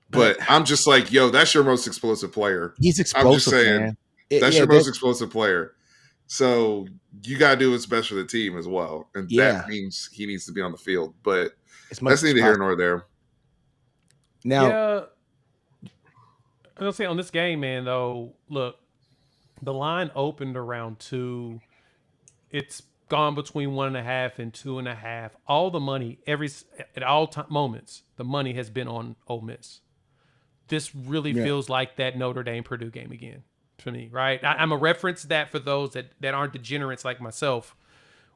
But I'm just like, yo, that's your most explosive player. He's explosive, I'm just saying, man. That's your most explosive player. So you got to do what's best for the team as well. And that means he needs to be on the field. But that's neither here nor there. Now, I was going to say on this game, man, though, look, the line opened around 2. It's gone between 1.5 and 2.5. All the money, at all moments, the money has been on Ole Miss. This really feels like that Notre Dame Purdue game again for me, right? I'm a reference that for those that aren't degenerates like myself.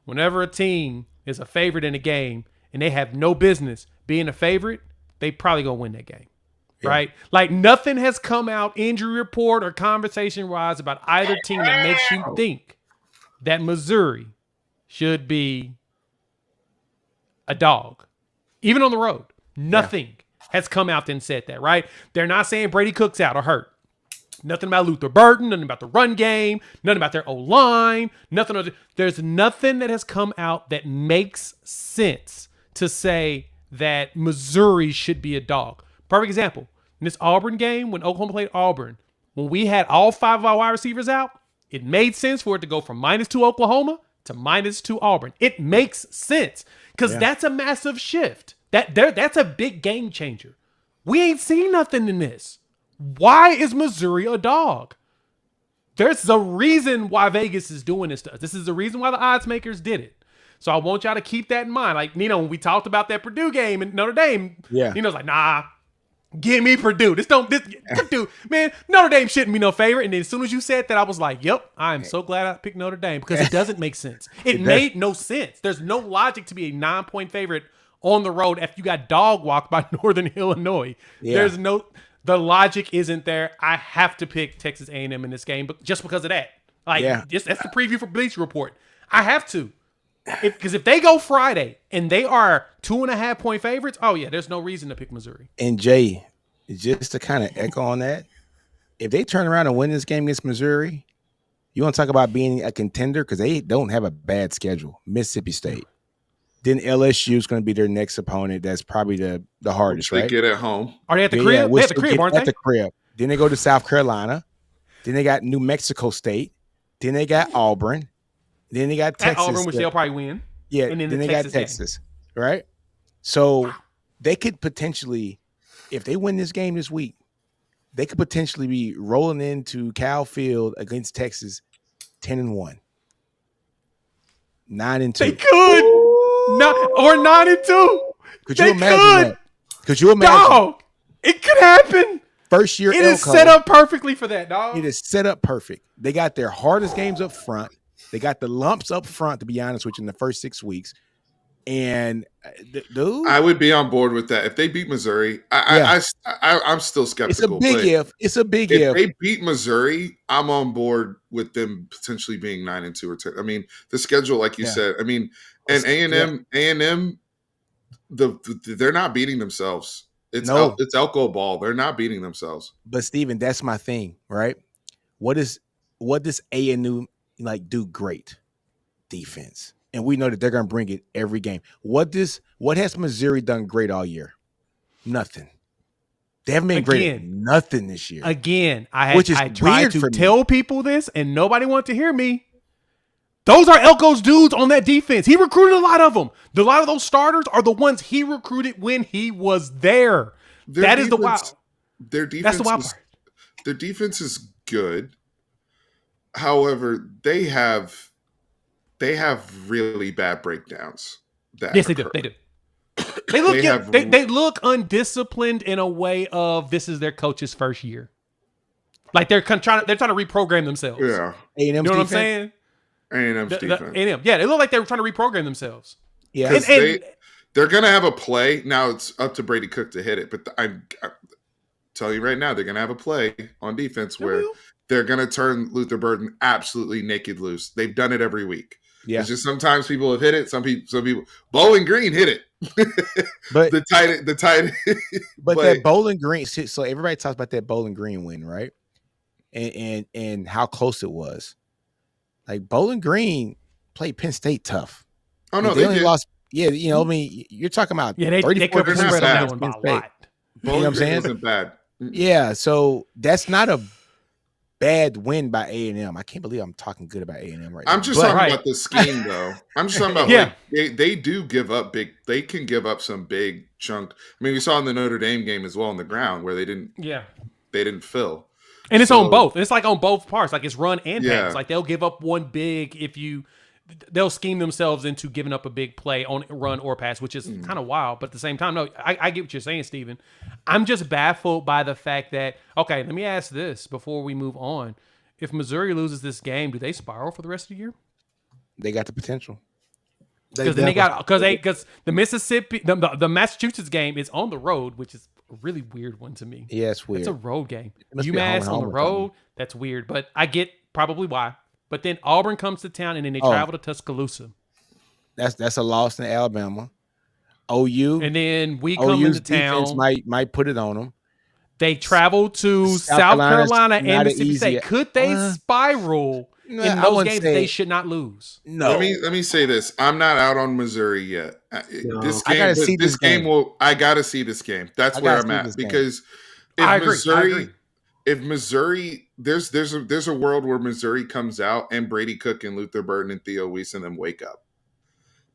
Whenever a team is a favorite in a game and they have no business being a favorite, they probably gonna win that game, right? Like nothing has come out injury report or conversation wise about either team that makes you think that Missouri should be a dog, even on the road. Nothing has come out and said that, right? They're not saying Brady Cook's out or hurt. Nothing about Luther Burden, nothing about the run game, nothing about their O-line, there's nothing that has come out that makes sense to say that Missouri should be a dog. Perfect example, in this Auburn game, when Oklahoma played Auburn, when we had all 5 of our wide receivers out, it made sense for it to go from -2 Oklahoma to -2 Auburn. It makes sense because that's a massive shift. That's a big game changer. We ain't seen nothing in this. Why is Missouri a dog? There's a reason why Vegas is doing this to us. This is the reason why the odds makers did it. So I want y'all to keep that in mind. Like, when we talked about that Purdue game and Notre Dame, Nino's like, nah, Give me Purdue. Purdue, man, Notre Dame shouldn't be no favorite. And then as soon as you said that, I was like, yep, I'm so glad I picked Notre Dame because it doesn't make sense. It made no sense. There's no logic to be a 9-point favorite on the road after you got dog walked by Northern Illinois. Yeah. The logic isn't there. I have to pick Texas A&M in this game, but just because of that. That's the preview for Bleacher Report. I have to. Because if they go Friday and they are 2.5-point favorites, oh yeah, there's no reason to pick Missouri. And Jay, just to kind of echo on that, if they turn around and win this game against Missouri, you want to talk about being a contender because they don't have a bad schedule. Mississippi State. Then LSU is going to be their next opponent. That's probably the hardest, right? They get at home. Are they at the crib? They're at the crib, aren't they? At the crib. Then they go to South Carolina. Then they got New Mexico State. Then they got Auburn. Then they got Texas. At Auburn, which they'll probably win. Yeah, and then they got Texas, right? So they could potentially, if they win this game this week, they could potentially be rolling into Cal Field against Texas 10-1. 9-2. They could. Or 9-2. Could you imagine that? Could you imagine? Dog, it could happen. First year It is set up perfectly for that, dog. It is set up perfect. They got their hardest games up front. They got the lumps up front, to be honest with you, in the first 6 weeks. And dude, I would be on board with that if they beat Missouri. I'm still skeptical. It's a big if. It's a big if. If they beat Missouri, I'm on board with them potentially being 9-2 or 10. I mean, the schedule, like you said. I mean, and A&M, they're not beating themselves. It's Elko ball. They're not beating themselves. But Steven, that's my thing, right? What does A&M do great? Defense. And we know that they're going to bring it every game. What has Missouri done great all year? Nothing. They haven't been great at nothing this year. Again, I tried to tell people this, and nobody wanted to hear me. Those are Elko's dudes on that defense. He recruited a lot of them. A lot of those starters are the ones he recruited when he was there. That is the wild. Their defense. That's the wild part. Their defense is good. However, they have really bad breakdowns. Yes, they do. They do. They look undisciplined in a way of this is their coach's first year. Like they're trying to reprogram themselves. Yeah, A&M's you know what I'm saying? A&M's defense. A&M. Yeah, they look like they were trying to reprogram themselves. Yeah, they're gonna have a play. Now it's up to Brady Cook to hit it, but I'm telling you right now, they're gonna have a play on defense where they're gonna turn Luther Burden absolutely naked loose. They've done it every week. Yeah. It's just sometimes people have hit it. Some people Bowling Green hit it. But the tight but that Bowling Green, so everybody talks about that Bowling Green win, right? And how close it was. Like Bowling Green played Penn State tough. Oh no, they only lost. Yeah, I mean, you're talking about they covered on that one by a lot. Bowling you know what I'm saying? Isn't bad. Yeah, so that's not a bad win by A&M. I can't believe I'm talking good about A&M right now. I'm just talking about the scheme, though. I'm just talking about they do give up big. They can give up some big chunk. I mean, we saw in the Notre Dame game as well on the ground where they didn't fill. And it's on both. It's like on both parts. Like it's run and pass. Like they'll give up one big they'll scheme themselves into giving up a big play on run or pass, which is kind of wild. But at the same time, no, I get what you're saying, Steven. I'm just baffled by the fact that, okay, let me ask this before we move on. If Missouri loses this game, do they spiral for the rest of the year? They got the potential. Because the Mississippi, the Massachusetts game is on the road, which is a really weird one to me. Yeah, it's weird. It's a road game. UMass on the road, that's weird. But I get probably why. But then Auburn comes to town, and then they travel to Tuscaloosa. That's a loss in Alabama. OU. And then we come into town. Might put it on them. They travel to South Carolina and Mississippi State. Could they spiral in those games that they should not lose? No. Let me say this. I'm not out on Missouri yet. This game, I gotta see this game. I gotta see this game. That's where I'm at because I agree. If Missouri, there's a world where Missouri comes out and Brady Cook and Luther Burden and Theo Weiss and them wake up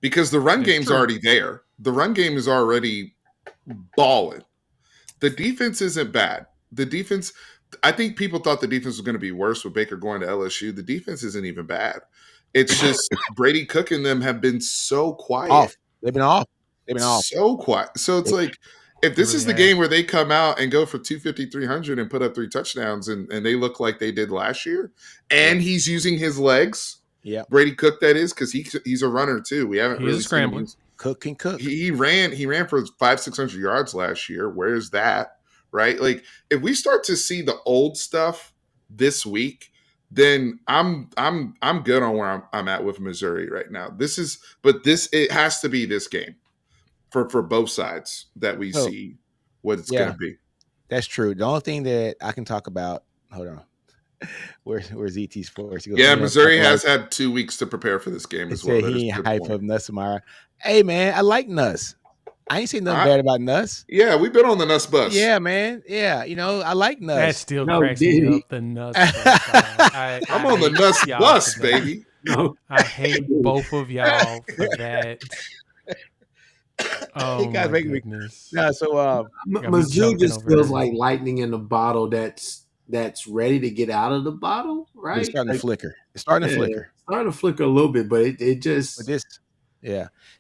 because the run game's already there. The run game is already balling. The defense isn't bad. The defense, I think people thought the defense was going to be worse with Baker going to LSU. The defense isn't even bad. It's just Brady Cook and them have been so quiet. They've been off. So quiet. So it's like If this really is the has. game where they come out and go for 250, 300 and put up 3 touchdowns and they look like they did last year, and he's using his legs. Yeah. Brady Cook, that is, because he's a runner too. We haven't He really is a seen him scrambler. use. Cook can cook. He ran for 500-600 yards last year. Where's that? Right? Like if we start to see the old stuff this week, then I'm good on where I'm at with Missouri right now. It has to be this game for both sides that we So, see what it's yeah. going to be. That's true. The only thing that I can talk about, hold on. Where's ET Sports? He goes, Yeah, "Man, Missouri like- has had 2 weeks to prepare for this game He as well. said That is he a ain't good hype point. of Nuss tomorrow. Hey, man, I like Nuss. I ain't saying nothing bad about Nuss. Yeah, we've been on the Nuss bus. Yeah, man. Yeah, I like Nuss. That still No, cracks did me he? up. The Nuss. I'm on the Nuss bus, baby. No. I hate both of y'all for that. Oh You guys my make me- goodness. No, so Got me Mizzou choking just over feels here. like lightning in a bottle that's ready to get out of the bottle, right? it's starting Like, to flicker. It's starting to yeah, flicker. starting to flicker a little bit, but it just But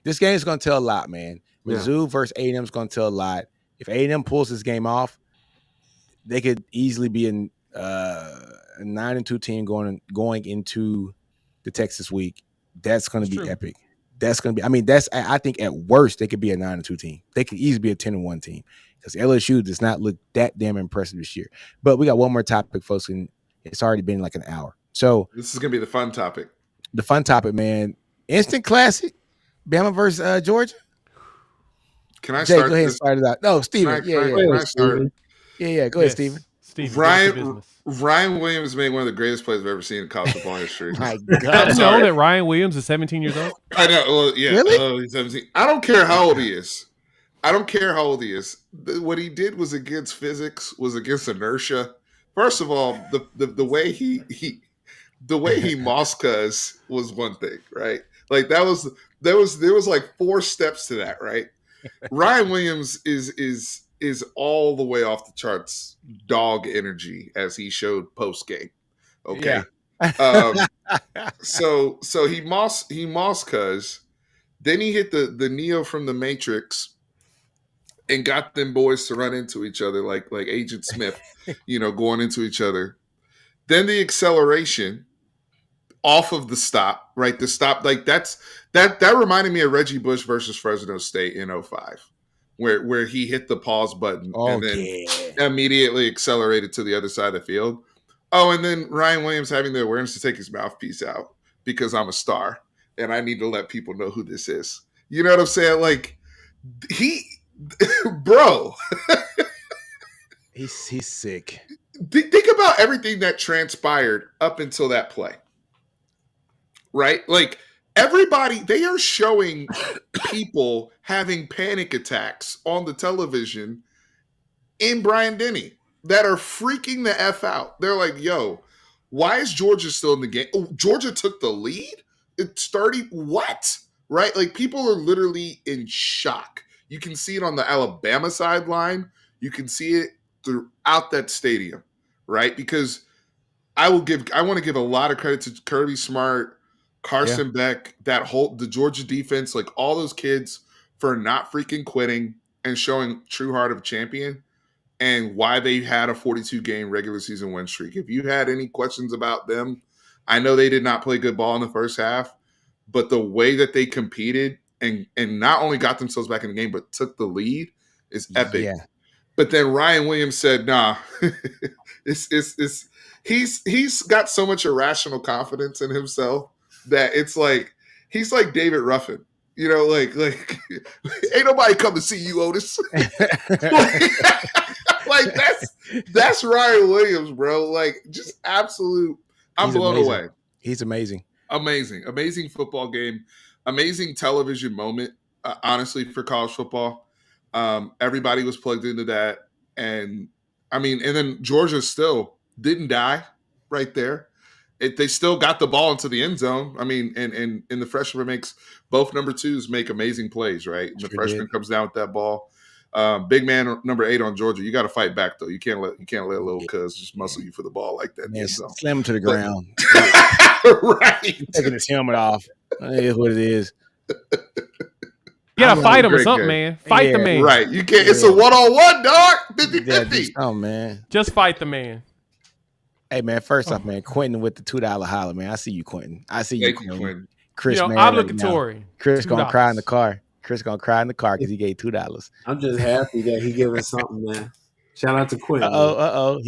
this game is going to tell a lot, man. Yeah. Mizzou versus A&M is going to tell a lot. If A&M pulls this game off, they could easily be a 9-2 team going into the Texas week. That's going to That's be true. epic. That's going to be. I think at worst they could be a 9-2 team. They could easily be a 10-1 team because LSU does not look that damn impressive this year. But we got one more topic, folks, and it's already been like an hour. So This is going to be the fun topic. the fun topic, man. Instant classic. Bama versus Georgia. Can I Jay, start go ahead and this? start it out. No, Steven. Can I Go ahead, start? Steven. Yeah. Go ahead, Steven. Steven, Ryan Williams made one of the greatest plays I've ever seen in college football history. My I God. know sorry. that Ryan Williams is 17 years old. I know. Well, yeah. Really? Oh, he's 17. I don't care how old he is. What he did was against physics, was against inertia. First of all, the way he Moscas was one thing, right? Like there was like 4 steps to that, right? Ryan Williams is all the way off the charts dog energy as he showed post game. Okay. So he Moscas, then he hit the Neo from the Matrix and got them boys to run into each other like Agent Smith, going into each other. Then the acceleration off of the stop, right? The stop, like that reminded me of Reggie Bush versus Fresno State in 05, where he hit the pause button and then immediately accelerated to the other side of the field. Oh, and then Ryan Williams having the awareness to take his mouthpiece out because I'm a star and I need to let people know who this is. You know what I'm saying? Like bro. He's sick. Think about everything that transpired up until that play. Right? Like everybody, they are showing people having panic attacks on the television in Bryant-Denny that are freaking the F out. They're like, yo, why is Georgia still in the game? Oh, Georgia took the lead? It's starting what? Right? Like people are literally in shock. You can see it on the Alabama sideline. You can see it throughout that stadium, right? Because I want to give a lot of credit to Kirby Smart, Carson Beck, the Georgia defense, like all those kids for not freaking quitting and showing true heart of a champion and why they had a 42-game regular season win streak. If you had any questions about them, I know they did not play good ball in the first half, but the way that they competed and not only got themselves back in the game, but took the lead is epic. Yeah. But then Ryan Williams said, nah, he's got so much irrational confidence in himself that it's like, he's like David Ruffin, like ain't nobody come to see you, Otis. like that's Ryan Williams, bro. Like just absolute. I'm blown away. He's amazing. Amazing football game. Amazing television moment, honestly, for college football. Everybody was plugged into that. And then Georgia still didn't die right there. They still got the ball into the end zone. And the freshman makes both number 2s make amazing plays, right? And the freshman comes down with that ball. Big man number 8 on Georgia. You got to fight back though. You can't let a little cuz just muscle you for the ball like that. Man, slam him to the ground. Right. Taking his helmet off. It is what it is. You gotta I'm fight him or great something, game. man. Fight the Yeah. man. Right. You can't. It's a Yeah. 1-on-1, dog. 50-50. Yeah, do something, man. Just fight the man. Hey, man. First Oh off, my man, God. Quentin with the $2 holler, man. I see you, Quentin. I see you, Thank you, Quentin. Quinn. Chris, You know, man. obligatory. Chris gonna cry in the $2. car. Chris gonna cry in the car because he gave $2. I'm just happy that he giving something, man. Shout out to Quinn, man.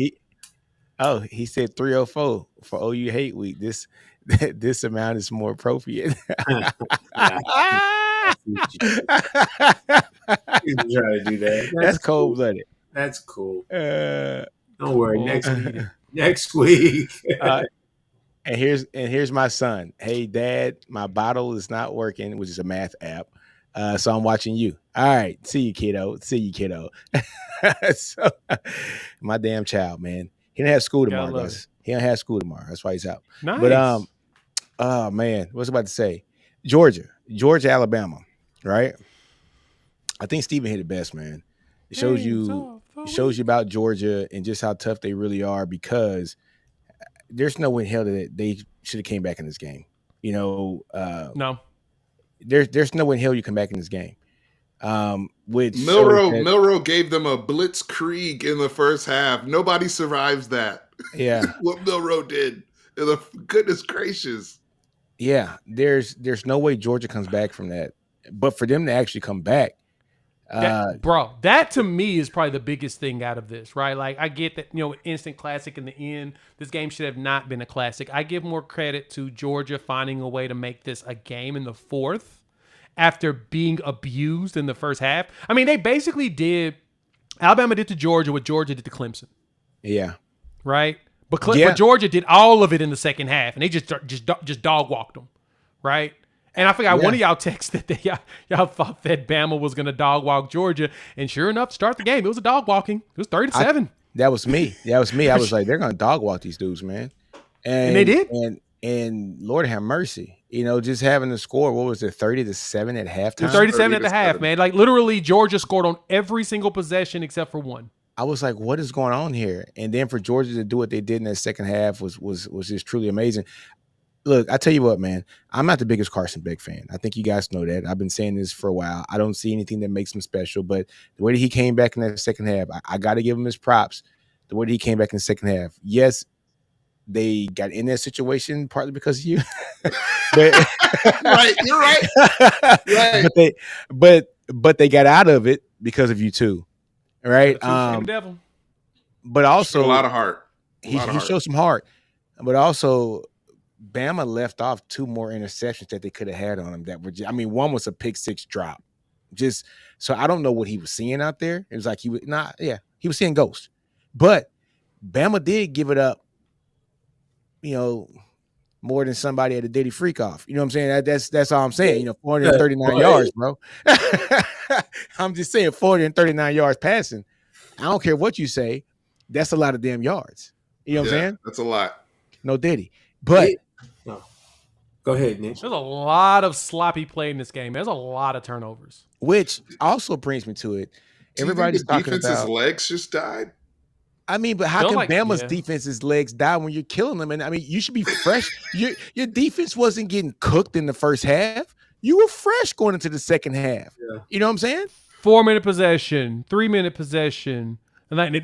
He said 304 for OU Hate Week. This amount is more appropriate. Yeah, I see what you did. You can try to do that. That's cool. cold blooded. That's cool. Uh, Don't worry. Oh, Next bleeding. next week. and here's my son. Hey, Dad, my bottle is not working, which is a math app. So I'm watching you. All right, see you, kiddo. So, my damn child, man. He don't have school Gotta tomorrow, love guys. He don't have school tomorrow. That's why he's out. Nice. But oh man, what was I about to say? Georgia, Alabama, right? I think Steven hit it best, man. It shows you about Georgia and just how tough they really are, because there's no way in hell that they should have came back in this game. You know, No. there's no way in hell you come back in this game. Which Milroe gave them a blitzkrieg in the first half. Nobody survives that. Yeah. What Milroe did. Goodness gracious. Yeah, there's no way Georgia comes back from that. But for them to actually come back, that to me is probably the biggest thing out of this, right? Like, I get that, instant classic in the end. This game should have not been a classic. I give more credit to Georgia finding a way to make this a game in the fourth after being abused in the first half. I mean, they basically did, Alabama did to Georgia what Georgia did to Clemson. Yeah. Right? But Georgia did all of it in the second half, and they just dog walked them, right? And I forgot one of y'all texted that y'all thought that Bama was going to dog walk Georgia, and sure enough, to start the game, it was a dog walking. It was 30-7. That was me. I was like, they're going to dog walk these dudes, man. And they did. And Lord have mercy, just having the score. What was it, 30-7 at halftime? It was 37 at the half, man. Like, literally, Georgia scored on every single possession except for one. I was like, what is going on here? And then for Georgia to do what they did in that second half was just truly amazing. Look, I tell you what, man, I'm not the biggest Carson Beck fan. I think you guys know that. I've been saying this for a while. I don't see anything that makes him special, but the way that he came back in that second half, I got to give him his props. The way that he came back in the second half. Yes, they got in that situation partly because of you. But, right, you're right. Right. But they got out of it because of you too. Right. But also a lot of heart. He showed some heart. But also Bama left off two more interceptions that they could have had on him that were one was a pick six drop. Just so I don't know what he was seeing out there. It was like he was seeing ghosts. But Bama did give it up, more than somebody at a Diddy freak off. You know what I'm saying? That's all I'm saying. 439 yards, bro. I'm just saying 439 yards passing. I don't care what you say. That's a lot of damn yards. You know what I'm saying? That's a lot. No Diddy. But go ahead, Nick. There's a lot of sloppy play in this game. There's a lot of turnovers. Which also brings me to it. Everybody's talking about defense's legs just died. But how can Bama's defense's legs die when you're killing them? And you should be fresh. Your defense wasn't getting cooked in the first half. You were fresh going into the second half. Yeah. You know what I'm saying? 4-minute possession, 3-minute possession. Let me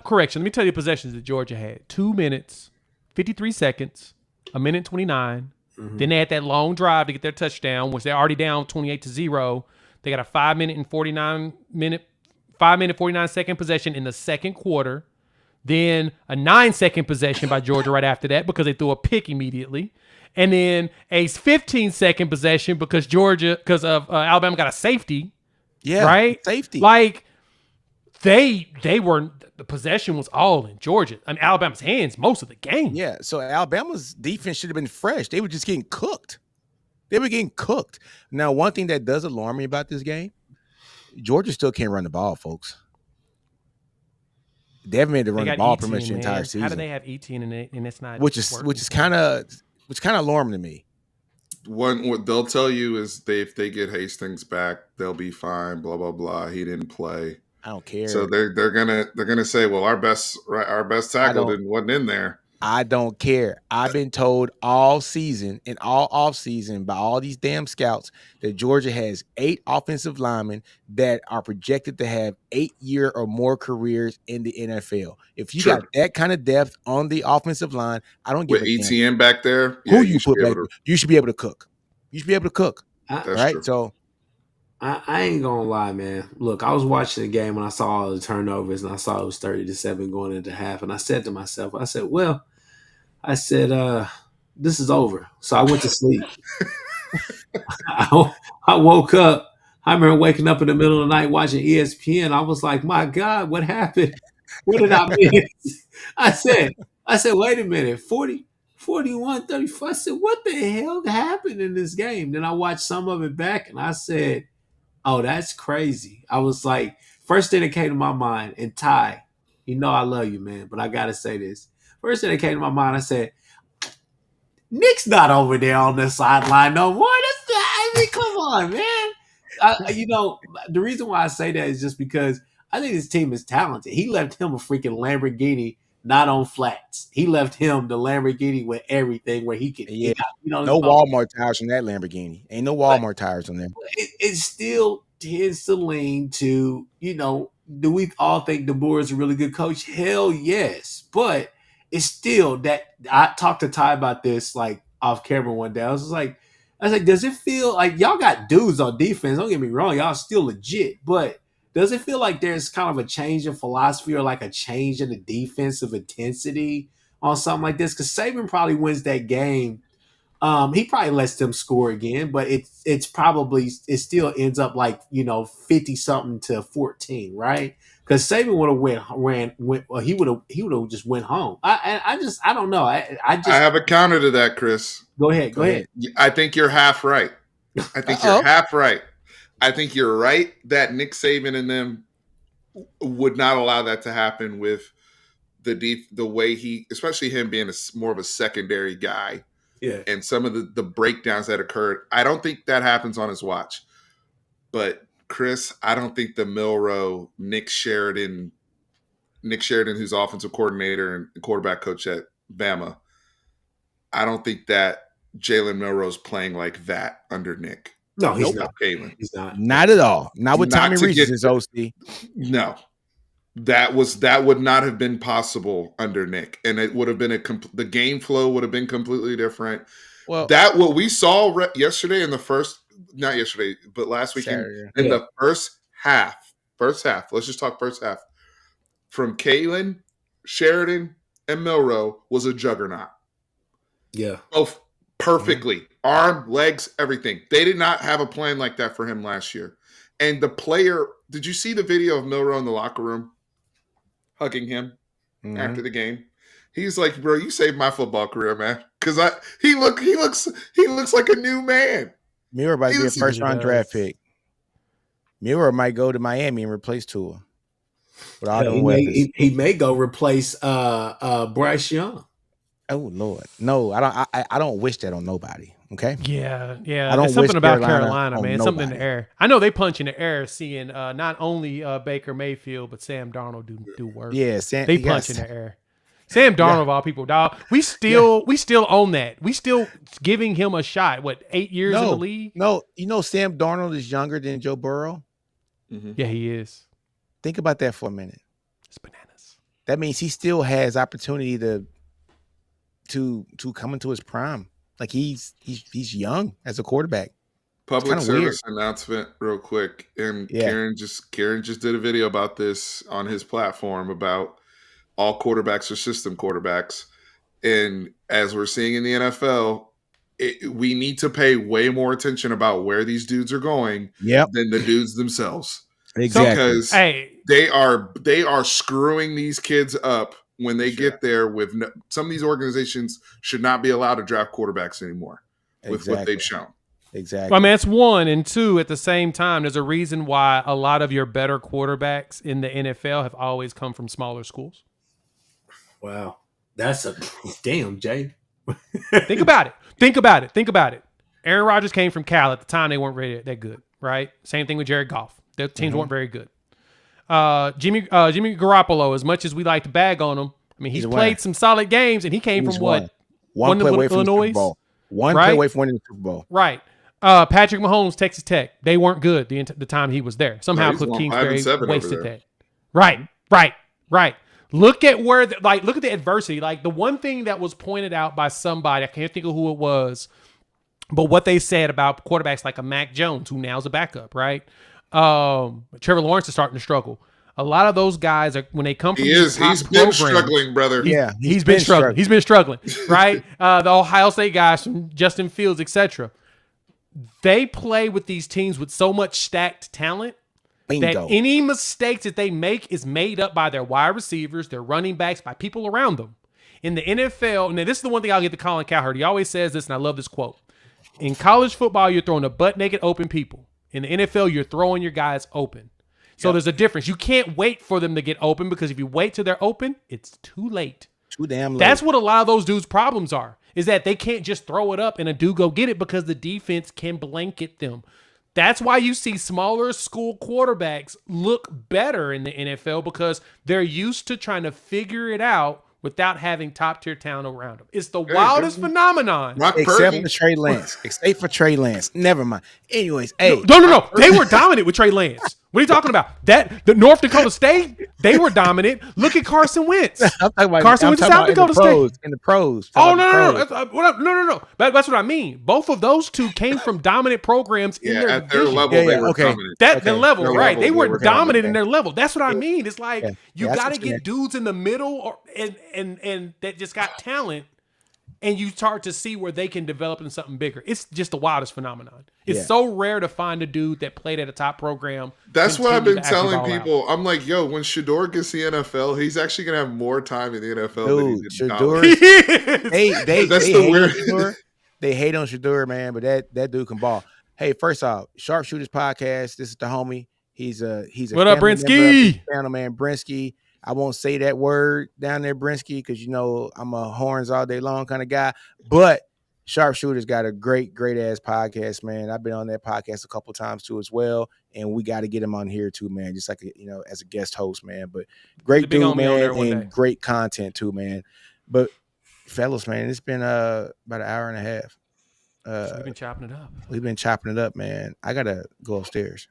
correction. Let me tell you the possessions that Georgia had. 2 minutes, 53 seconds, 1 minute 29. Mm-hmm. Then they had that long drive to get their touchdown, which they're already down 28-0. They got a 5-minute 49-second possession in the second quarter. Then a 9-second possession by Georgia right after that because they threw a pick immediately. And then a 15-second possession because Alabama got a safety. Yeah, right? Safety. Like, they weren't, the possession was all in Georgia. Alabama's hands most of the game. Yeah, so Alabama's defense should have been fresh. They were just getting cooked. Now, one thing that does alarm me about this game, Georgia still can't run the ball, folks. They haven't made to run the ball pretty much the entire season. How do they have Etienne and it's not which is kind of alarming to me. What they'll tell you is if they get Hastings back, they'll be fine. Blah blah blah. He didn't play. I don't care. So they're gonna say, well, our best tackle wasn't in there. I don't care. I've been told all season and all off season by all these damn scouts that Georgia has 8 offensive linemen that are projected to have 8-year or more careers in the NFL. If you got that kind of depth on the offensive line, I don't give With a damn ETN back there, who you put back. You should be able to cook. You should be able to cook. Right? True. So I ain't gonna lie, man. Look, I was watching the game when I saw all the turnovers and I saw it was 30-7 going into half. And I said to myself, this is over. So I went to sleep. I woke up. I remember waking up in the middle of the night watching ESPN. I was like, my God, what happened? What did I miss? I said, wait a minute, 41, 34. I said, what the hell happened in this game? Then I watched some of it back and I said, oh, that's crazy. I was like, first thing that came to my mind, and Ty, you know I love you, man, but I got to say this. First thing that came to my mind, I said, Nick's not over there on the sideline no more. Come on, man. The reason why I say that is just because I think this team is talented. He left him a freaking Lamborghini, not on flats. He left him the Lamborghini with everything where he could. Yeah, no Walmart tires on that Lamborghini. Ain't no Walmart tires on there. It still tends to lean to, do we all think DeBoer is a really good coach? Hell yes. But it's still that I talked to Ty about this like off camera one day. I was like, does it feel like y'all got dudes on defense? Don't get me wrong, y'all still legit, but does it feel like there's kind of a change in philosophy or like a change in the defensive intensity on something like this? Because Saban probably wins that game. He probably lets them score again, but it still ends up like 50-something to 14, right? Because Saban would have he would have just went home. I don't know. I have a counter to that, Chris. Go ahead. I think you're half right. I think you're half right. I think you're right that Nick Saban and them would not allow that to happen with the way he, especially him being more of a secondary guy. Yeah. And some of the breakdowns that occurred. I don't think that happens on his watch. But Chris, I don't think the Milroe, Nick Sheridan, who's offensive coordinator and quarterback coach at Bama, I don't think that Jalen Milroe's playing like that under Nick. No, he's not. He's not. Not at all. Not with Tommy Rees' OC. No. That would not have been possible under Nick, and it would have been the game flow would have been completely different. Well, what we saw yesterday in the not yesterday, but last weekend in the first half. Let's just talk first half. From Kalen, Sheridan, and Milroe was a juggernaut. Yeah, both perfectly, arm, legs, everything. They did not have a plan like that for him last year. And the player, did you see the video of Milroe in the locker room? Hugging him after the game. He's like, bro, you saved my football career, man. Because he looks like a new man. Milroe might be a first-round draft pick. Milroe might go to Miami and replace Tua. He may go replace Bryce Young. Oh Lord, no! I don't wish that on nobody. Okay. Yeah. I don't There's something about Carolina, man. Something in the air. I know they punch in the air seeing not only Baker Mayfield but Sam Darnold do work. Yeah, they punch in the air. Sam Darnold of all people, dog. We still own that. We still giving him a shot. What, 8 years in the league? No, Sam Darnold is younger than Joe Burrow. Mm-hmm. Yeah, he is. Think about that for a minute. It's bananas. That means he still has opportunity to come into his prime. Like he's young as a quarterback. Public service announcement real quick. And Karen just did a video about this on his platform about all quarterbacks are system quarterbacks. And as we're seeing in the NFL, we need to pay way more attention about where these dudes are going than the dudes themselves. Exactly. Because they are screwing these kids up when they get there with some of these organizations should not be allowed to draft quarterbacks anymore with what they've shown. Exactly. Well, I mean, that's one. And two, at the same time, there's a reason why a lot of your better quarterbacks in the NFL have always come from smaller schools. Wow. That's a damn, Jay. Think about it. Aaron Rodgers came from Cal. At the time, they weren't really that good, right? Same thing with Jared Goff. Their teams weren't very good. Jimmy Garoppolo, as much as we like to bag on him, I mean, he's played some solid games, and he came from what? One play away from the Super Bowl. One play away from winning the Super Bowl. Right. Patrick Mahomes, Texas Tech. They weren't good the time he was there. Somehow Cliff Kingsbury wasted that. Right. Look at look at the adversity. Like, the one thing that was pointed out by somebody, I can't think of who it was, but what they said about quarterbacks like a Mac Jones, who now's a backup, right? Trevor Lawrence is starting to struggle. A lot of those guys are, when they come from he's been struggling, brother. He's been struggling. He's been struggling, right? The Ohio State guys from Justin Fields, etc. They play with these teams with so much stacked talent that any mistakes that they make is made up by their wide receivers, their running backs, by people around them. In the NFL, and this is the one thing I'll get to Colin Cowherd. He always says this, and I love this quote. In college football, you're throwing a butt-naked open people. In the NFL, you're throwing your guys open. So there's a difference. You can't wait for them to get open, because if you wait till they're open, it's too late. Too damn late. That's what a lot of those dudes' problems are, is that they can't just throw it up and a dude go get it, because the defense can blanket them. That's why you see smaller school quarterbacks look better in the NFL, because they're used to trying to figure it out without having top-tier talent around them. It's the wildest phenomenon. Except for Trey Lance. Except for Trey Lance. Never mind. Anyways, hey. No. They were dominant with Trey Lance. What are you talking about? The North Dakota State, they were dominant. Look at Carson Wentz. Carson Wentz, South Dakota State. In the pros. Oh, no. That's what I mean. Both of those two came from dominant programs in their at their level. They were dominant. The level, right? They were dominant in their level. That's what I mean. It's like you got to get dudes in the middle, and that just got talent, and you start to see where they can develop into something bigger. It's just the wildest phenomenon. It's so rare to find a dude that played at a top program. That's what I've been telling people. I'm like, yo, when Shador gets the NFL, he's actually going to have more time in the NFL than he did in college. They hate on Shador, man, but that dude can ball. Hey, first off, Sharpshooters Podcast. This is the homie. He's a what up, Brinsky? Channel man, Brinsky. I won't say that word down there, Brinsky, because I'm a horns all day long kind of guy. But Sharpshooters got a great ass podcast, man. I've been on that podcast a couple times too as well, and we got to get him on here too, man. Just like as a guest host, man. But great dude, man, and great content too, man. But fellas, man, it's been about an hour and a half. So we've been chopping it up. We've been chopping it up, man. I gotta go upstairs.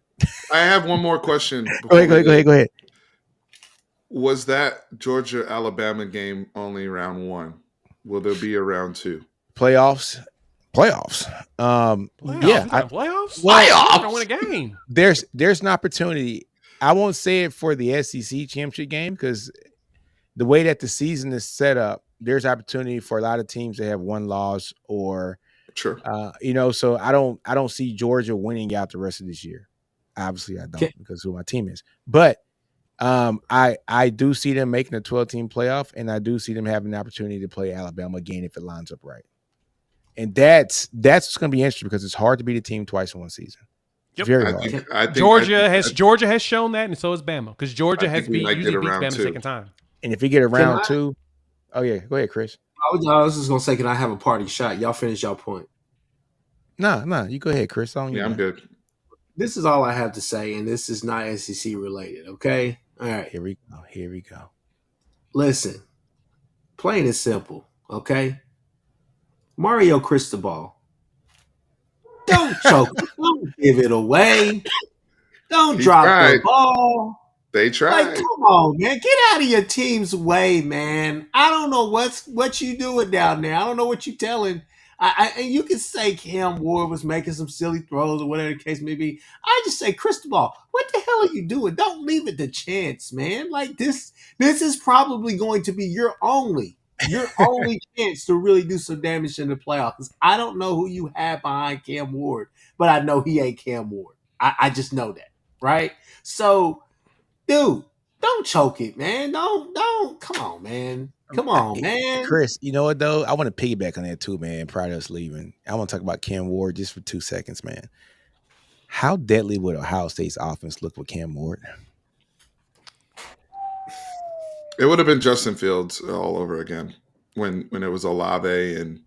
I have one more question. Go ahead. Was that Georgia-Alabama game only round one? Will there be a round two? Playoffs. Yeah, playoffs. Well, don't win a game. There's an opportunity. I won't say it for the SEC championship game, because the way that the season is set up, there's opportunity for a lot of teams that have one loss or, sure. So I don't see Georgia winning out the rest of this year. Obviously, I don't, because of who my team is, but. I do see them making a 12-team playoff, and I do see them having the opportunity to play Alabama again if it lines up right. And that's what's going to be interesting, because it's hard to beat a team twice in one season. Yep. Very hard. I think Georgia has shown that, and so has Bama, because Georgia usually beats Bama the second time. And if you get a round two, go ahead, Chris. I was just going to say, can I have a parting shot? Y'all finish y'all point. No, you go ahead, Chris. I'm good. This is all I have to say, and this is not SEC related, okay? All right. Here we go. Listen, plain and simple, okay? Mario Cristobal. Don't choke. Don't give it away. Don't drop the ball. They tried. Like, come on, man. Get out of your team's way, man. I don't know what you doing down there. I don't know what you telling. And you can say Cam Ward was making some silly throws or whatever the case may be. I just say, Cristobal, what the hell are you doing? Don't leave it to chance, man. Like this is probably going to be your only chance to really do some damage in the playoffs. I don't know who you have behind Cam Ward, but I know he ain't Cam Ward. I just know that, right? So, dude, don't choke it, man. Don't. Come on, man. Come on, man. Chris, you know what, though? I want to piggyback on that, too, man, prior to us leaving. I want to talk about Cam Ward just for 2 seconds, man. How deadly would Ohio State's offense look with Cam Ward? It would have been Justin Fields all over again when it was Olave and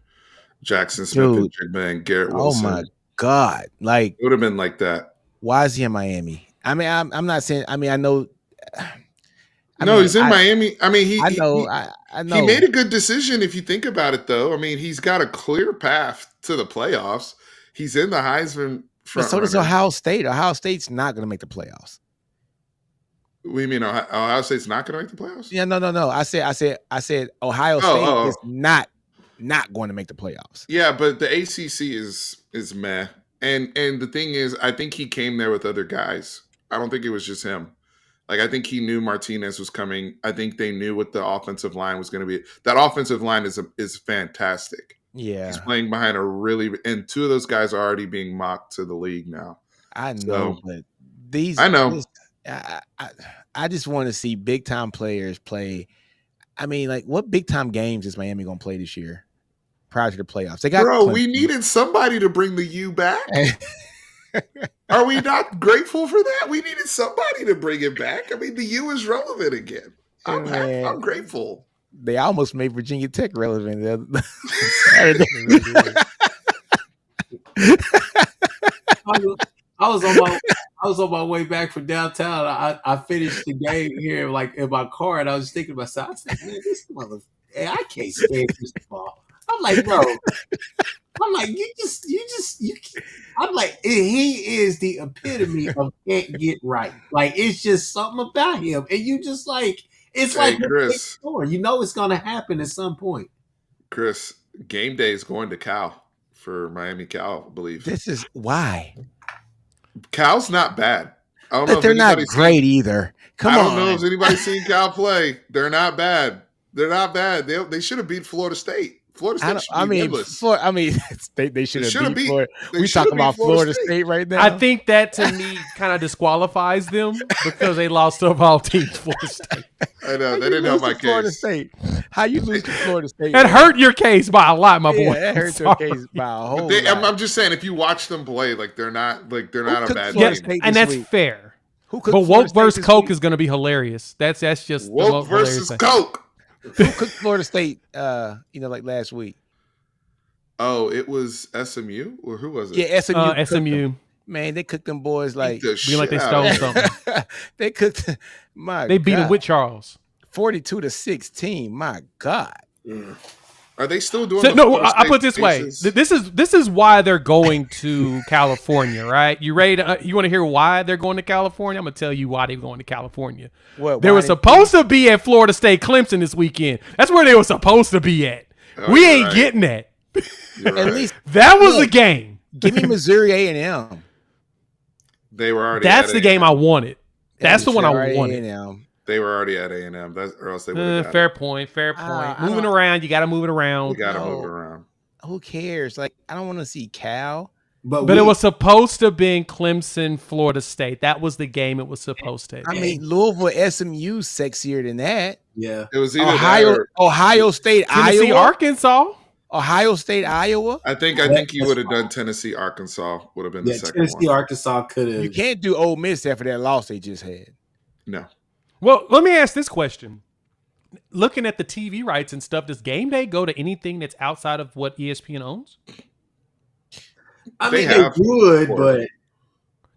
Jackson Smith and Jigba and Garrett Wilson. Oh, my God. Like, it would have been like that. Why is he in Miami? I mean, I'm not saying – I mean, I know – he's in Miami. I mean, I know He made a good decision if you think about it, though. I mean, he's got a clear path to the playoffs. He's in the Heisman but front so does runner. Ohio State. Ohio State's not going to make the playoffs. We mean Ohio State's not going to make the playoffs? Yeah, no. I said Ohio State is not going to make the playoffs. Yeah, but the ACC is meh. And the thing is, I think he came there with other guys. I don't think it was just him. Like, I think he knew Martinez was coming. I think they knew what the offensive line was going to be. That offensive line is fantastic. Yeah, he's playing behind and two of those guys are already being mocked to the league now. I know, but I know. I just want to see big time players play. I mean, like, what big time games is Miami going to play this year prior to the playoffs? They got Bro, we needed somebody to bring the U back. Are we not grateful for that? We needed somebody to bring it back. I mean, the U is relevant again. I'm grateful. They almost made Virginia Tech relevant the Saturday. I was on my way back from downtown. I finished the game here, like in my car, and I was thinking to myself, I said, "Man, this I can't stand this ball." I'm like, bro. I'm like, I'm like, he is the epitome of can't get right. Like, it's just something about him, and you just like, it's like Chris, you know it's gonna happen at some point. Chris, game day is going to Cal for Miami Cal, I believe. This is why. Cal's not bad. I don't know if they're not great either. Come on. I don't know if anybody's seen Cal play. They're not bad. They're not bad. They should have beat Florida State. Florida State they should have beat Florida. We talking about Florida State right now. I think that to me kind of disqualifies them because they lost to all teams. Florida State. I know they didn't help my case. Florida State. How you lose to Florida State? That hurt your case by a lot, my boy. That hurt your case by a whole lot. I'm just saying, if you watch them play, they're not a bad team. And that's fair. But Woke versus Coke is going to be hilarious. That's just Woke versus Coke. Who cooked Florida State? Like last week. Oh, it was SMU, or who was it? Yeah, SMU. SMU. Man, they cooked them boys like they stole something. They cooked. They beat them with Charles 42-16. My God. Are they still doing? I put it this way. This is why they're going to California, right? You ready? You want to hear why they're going to California? I'm gonna tell you why they're going to California. They were supposed to be at Florida State Clemson this weekend. That's where they were supposed to be at. We ain't getting that. At least that was the game. Give me Missouri A&M. They were already. That's the game I wanted. That's the one I wanted. A&M. They were already at A&M, or else they would have. Fair point. Moving around, you got to move it around. You got to move it around. Who cares? Like, I don't want to see Cal. But it was supposed to be Clemson, Florida State. That was the game it was supposed to. I mean, Louisville, SMU, sexier than that. Yeah, it was either Ohio State, Tennessee, Iowa, Arkansas. Ohio State, Iowa. I think you would have done Tennessee, Arkansas. Would have been the second Tennessee, one. Arkansas could have. You can't do Ole Miss after that loss they just had. No. Well, let me ask this question. Looking at the TV rights and stuff, does Game Day go to anything that's outside of what ESPN owns? I mean, they would, but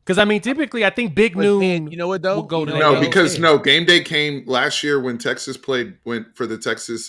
because I mean, typically, I think Big Noon. You know what though? Will go to Game Day came last year when Texas went for the Texas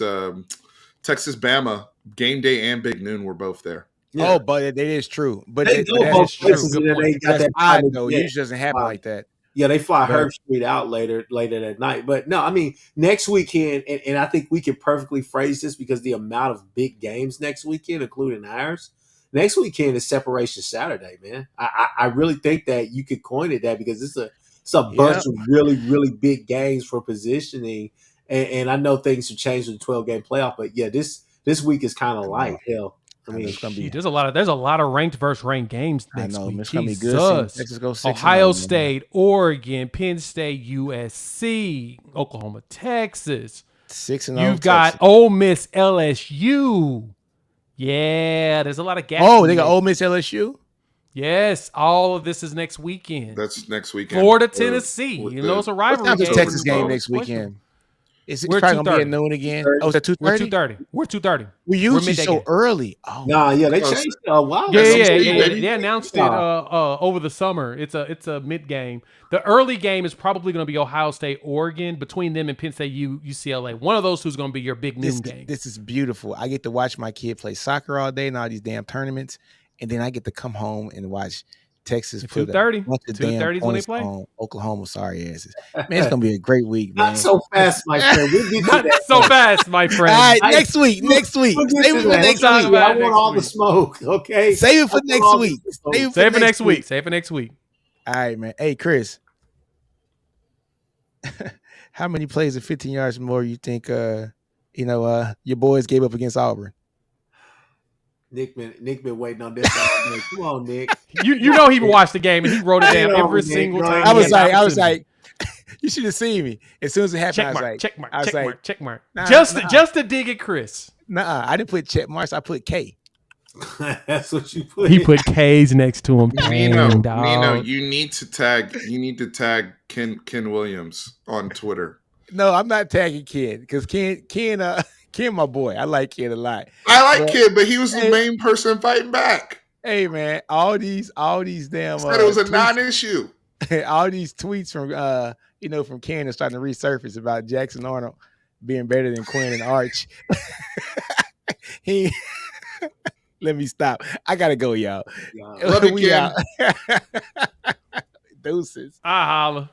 Bama. Game Day and Big Noon were both there. Yeah. Oh, but it is true. But they go both places, and they got that odd though. Usually doesn't happen like that. Yeah, they fly Herb Street out later that night. But no, I mean, next weekend, and I think we can perfectly phrase this because the amount of big games next weekend, including ours, next weekend is Separation Saturday, man. I really think that you could coin it that because it's a bunch of really, really big games for positioning. And I know things have changed with the 12-game playoff, but yeah, this week is kind of light. Hell. I mean, it's gonna be, there's a lot of ranked versus ranked games next week. It's gonna be good. Let's go 6-0, Ohio State, Oregon, Penn State, USC, Oklahoma, Texas. 6-0. You've got Ole Miss, LSU. Yeah, there's a lot of gaps. Oh, they got Ole Miss, LSU. Yes, all of this is next weekend. That's next weekend. Florida, Tennessee. It's a rivalry. What's the Texas game next weekend? Is it probably gonna be at noon again? Oh, is that 2:30? We're 2:30. We usually so early. Oh, nah, yeah, they changed Oh wow! Yeah, SEC, yeah, yeah, yeah. baby. They announced it over the summer. It's a mid game. The early game is probably going to be Ohio State, Oregon. Between them and Penn State, UCLA. One of those who's going to be your big noon game. This is beautiful. I get to watch my kid play soccer all day and all these damn tournaments, and then I get to come home and watch Texas put 2:30. a bunch of 2:30 damn is when they points play. on Oklahoma. Sorry asses. Man, it's gonna be a great week, man. Not so fast, my friend. We'll get to Not that. so fast, my friend. All right, next week. We'll get Save to it for that. next Talk week. about I it want next all the week. smoke. Okay. Save it for I want next all week. the smoke. Save it Save for next week. Save for next week. All right, man. Hey, Chris. How many plays of 15 yards more you think your boys gave up against Auburn? Nick been waiting on this all day. Come on, Nick. You know he watched the game and he wrote it down Come on, every Nick. single Go time. ahead. I he was had an like, opportunity. you should have seen me. As soon as it happened, check I was mark, like, check mark, I was check like, mark, check mark. nah, Just to dig at Chris. Nuh-uh. I didn't put check marks. I put K. That's what you put. He put K's next to him. Nino, Dang, dog. you need to tag Ken Williams on Twitter. No, I'm not tagging Ken because Ken, my boy. I like Ken a lot. I like But- Ken, but he was the main person fighting back. Hey man, all these damn Said it was a tweets- non-issue. all these tweets from Ken are starting to resurface about Jackson Arnold being better than Quinn and Arch. Let me stop. I gotta go, y'all. Yeah. Love you, We Ken. out. Deuces. I holla.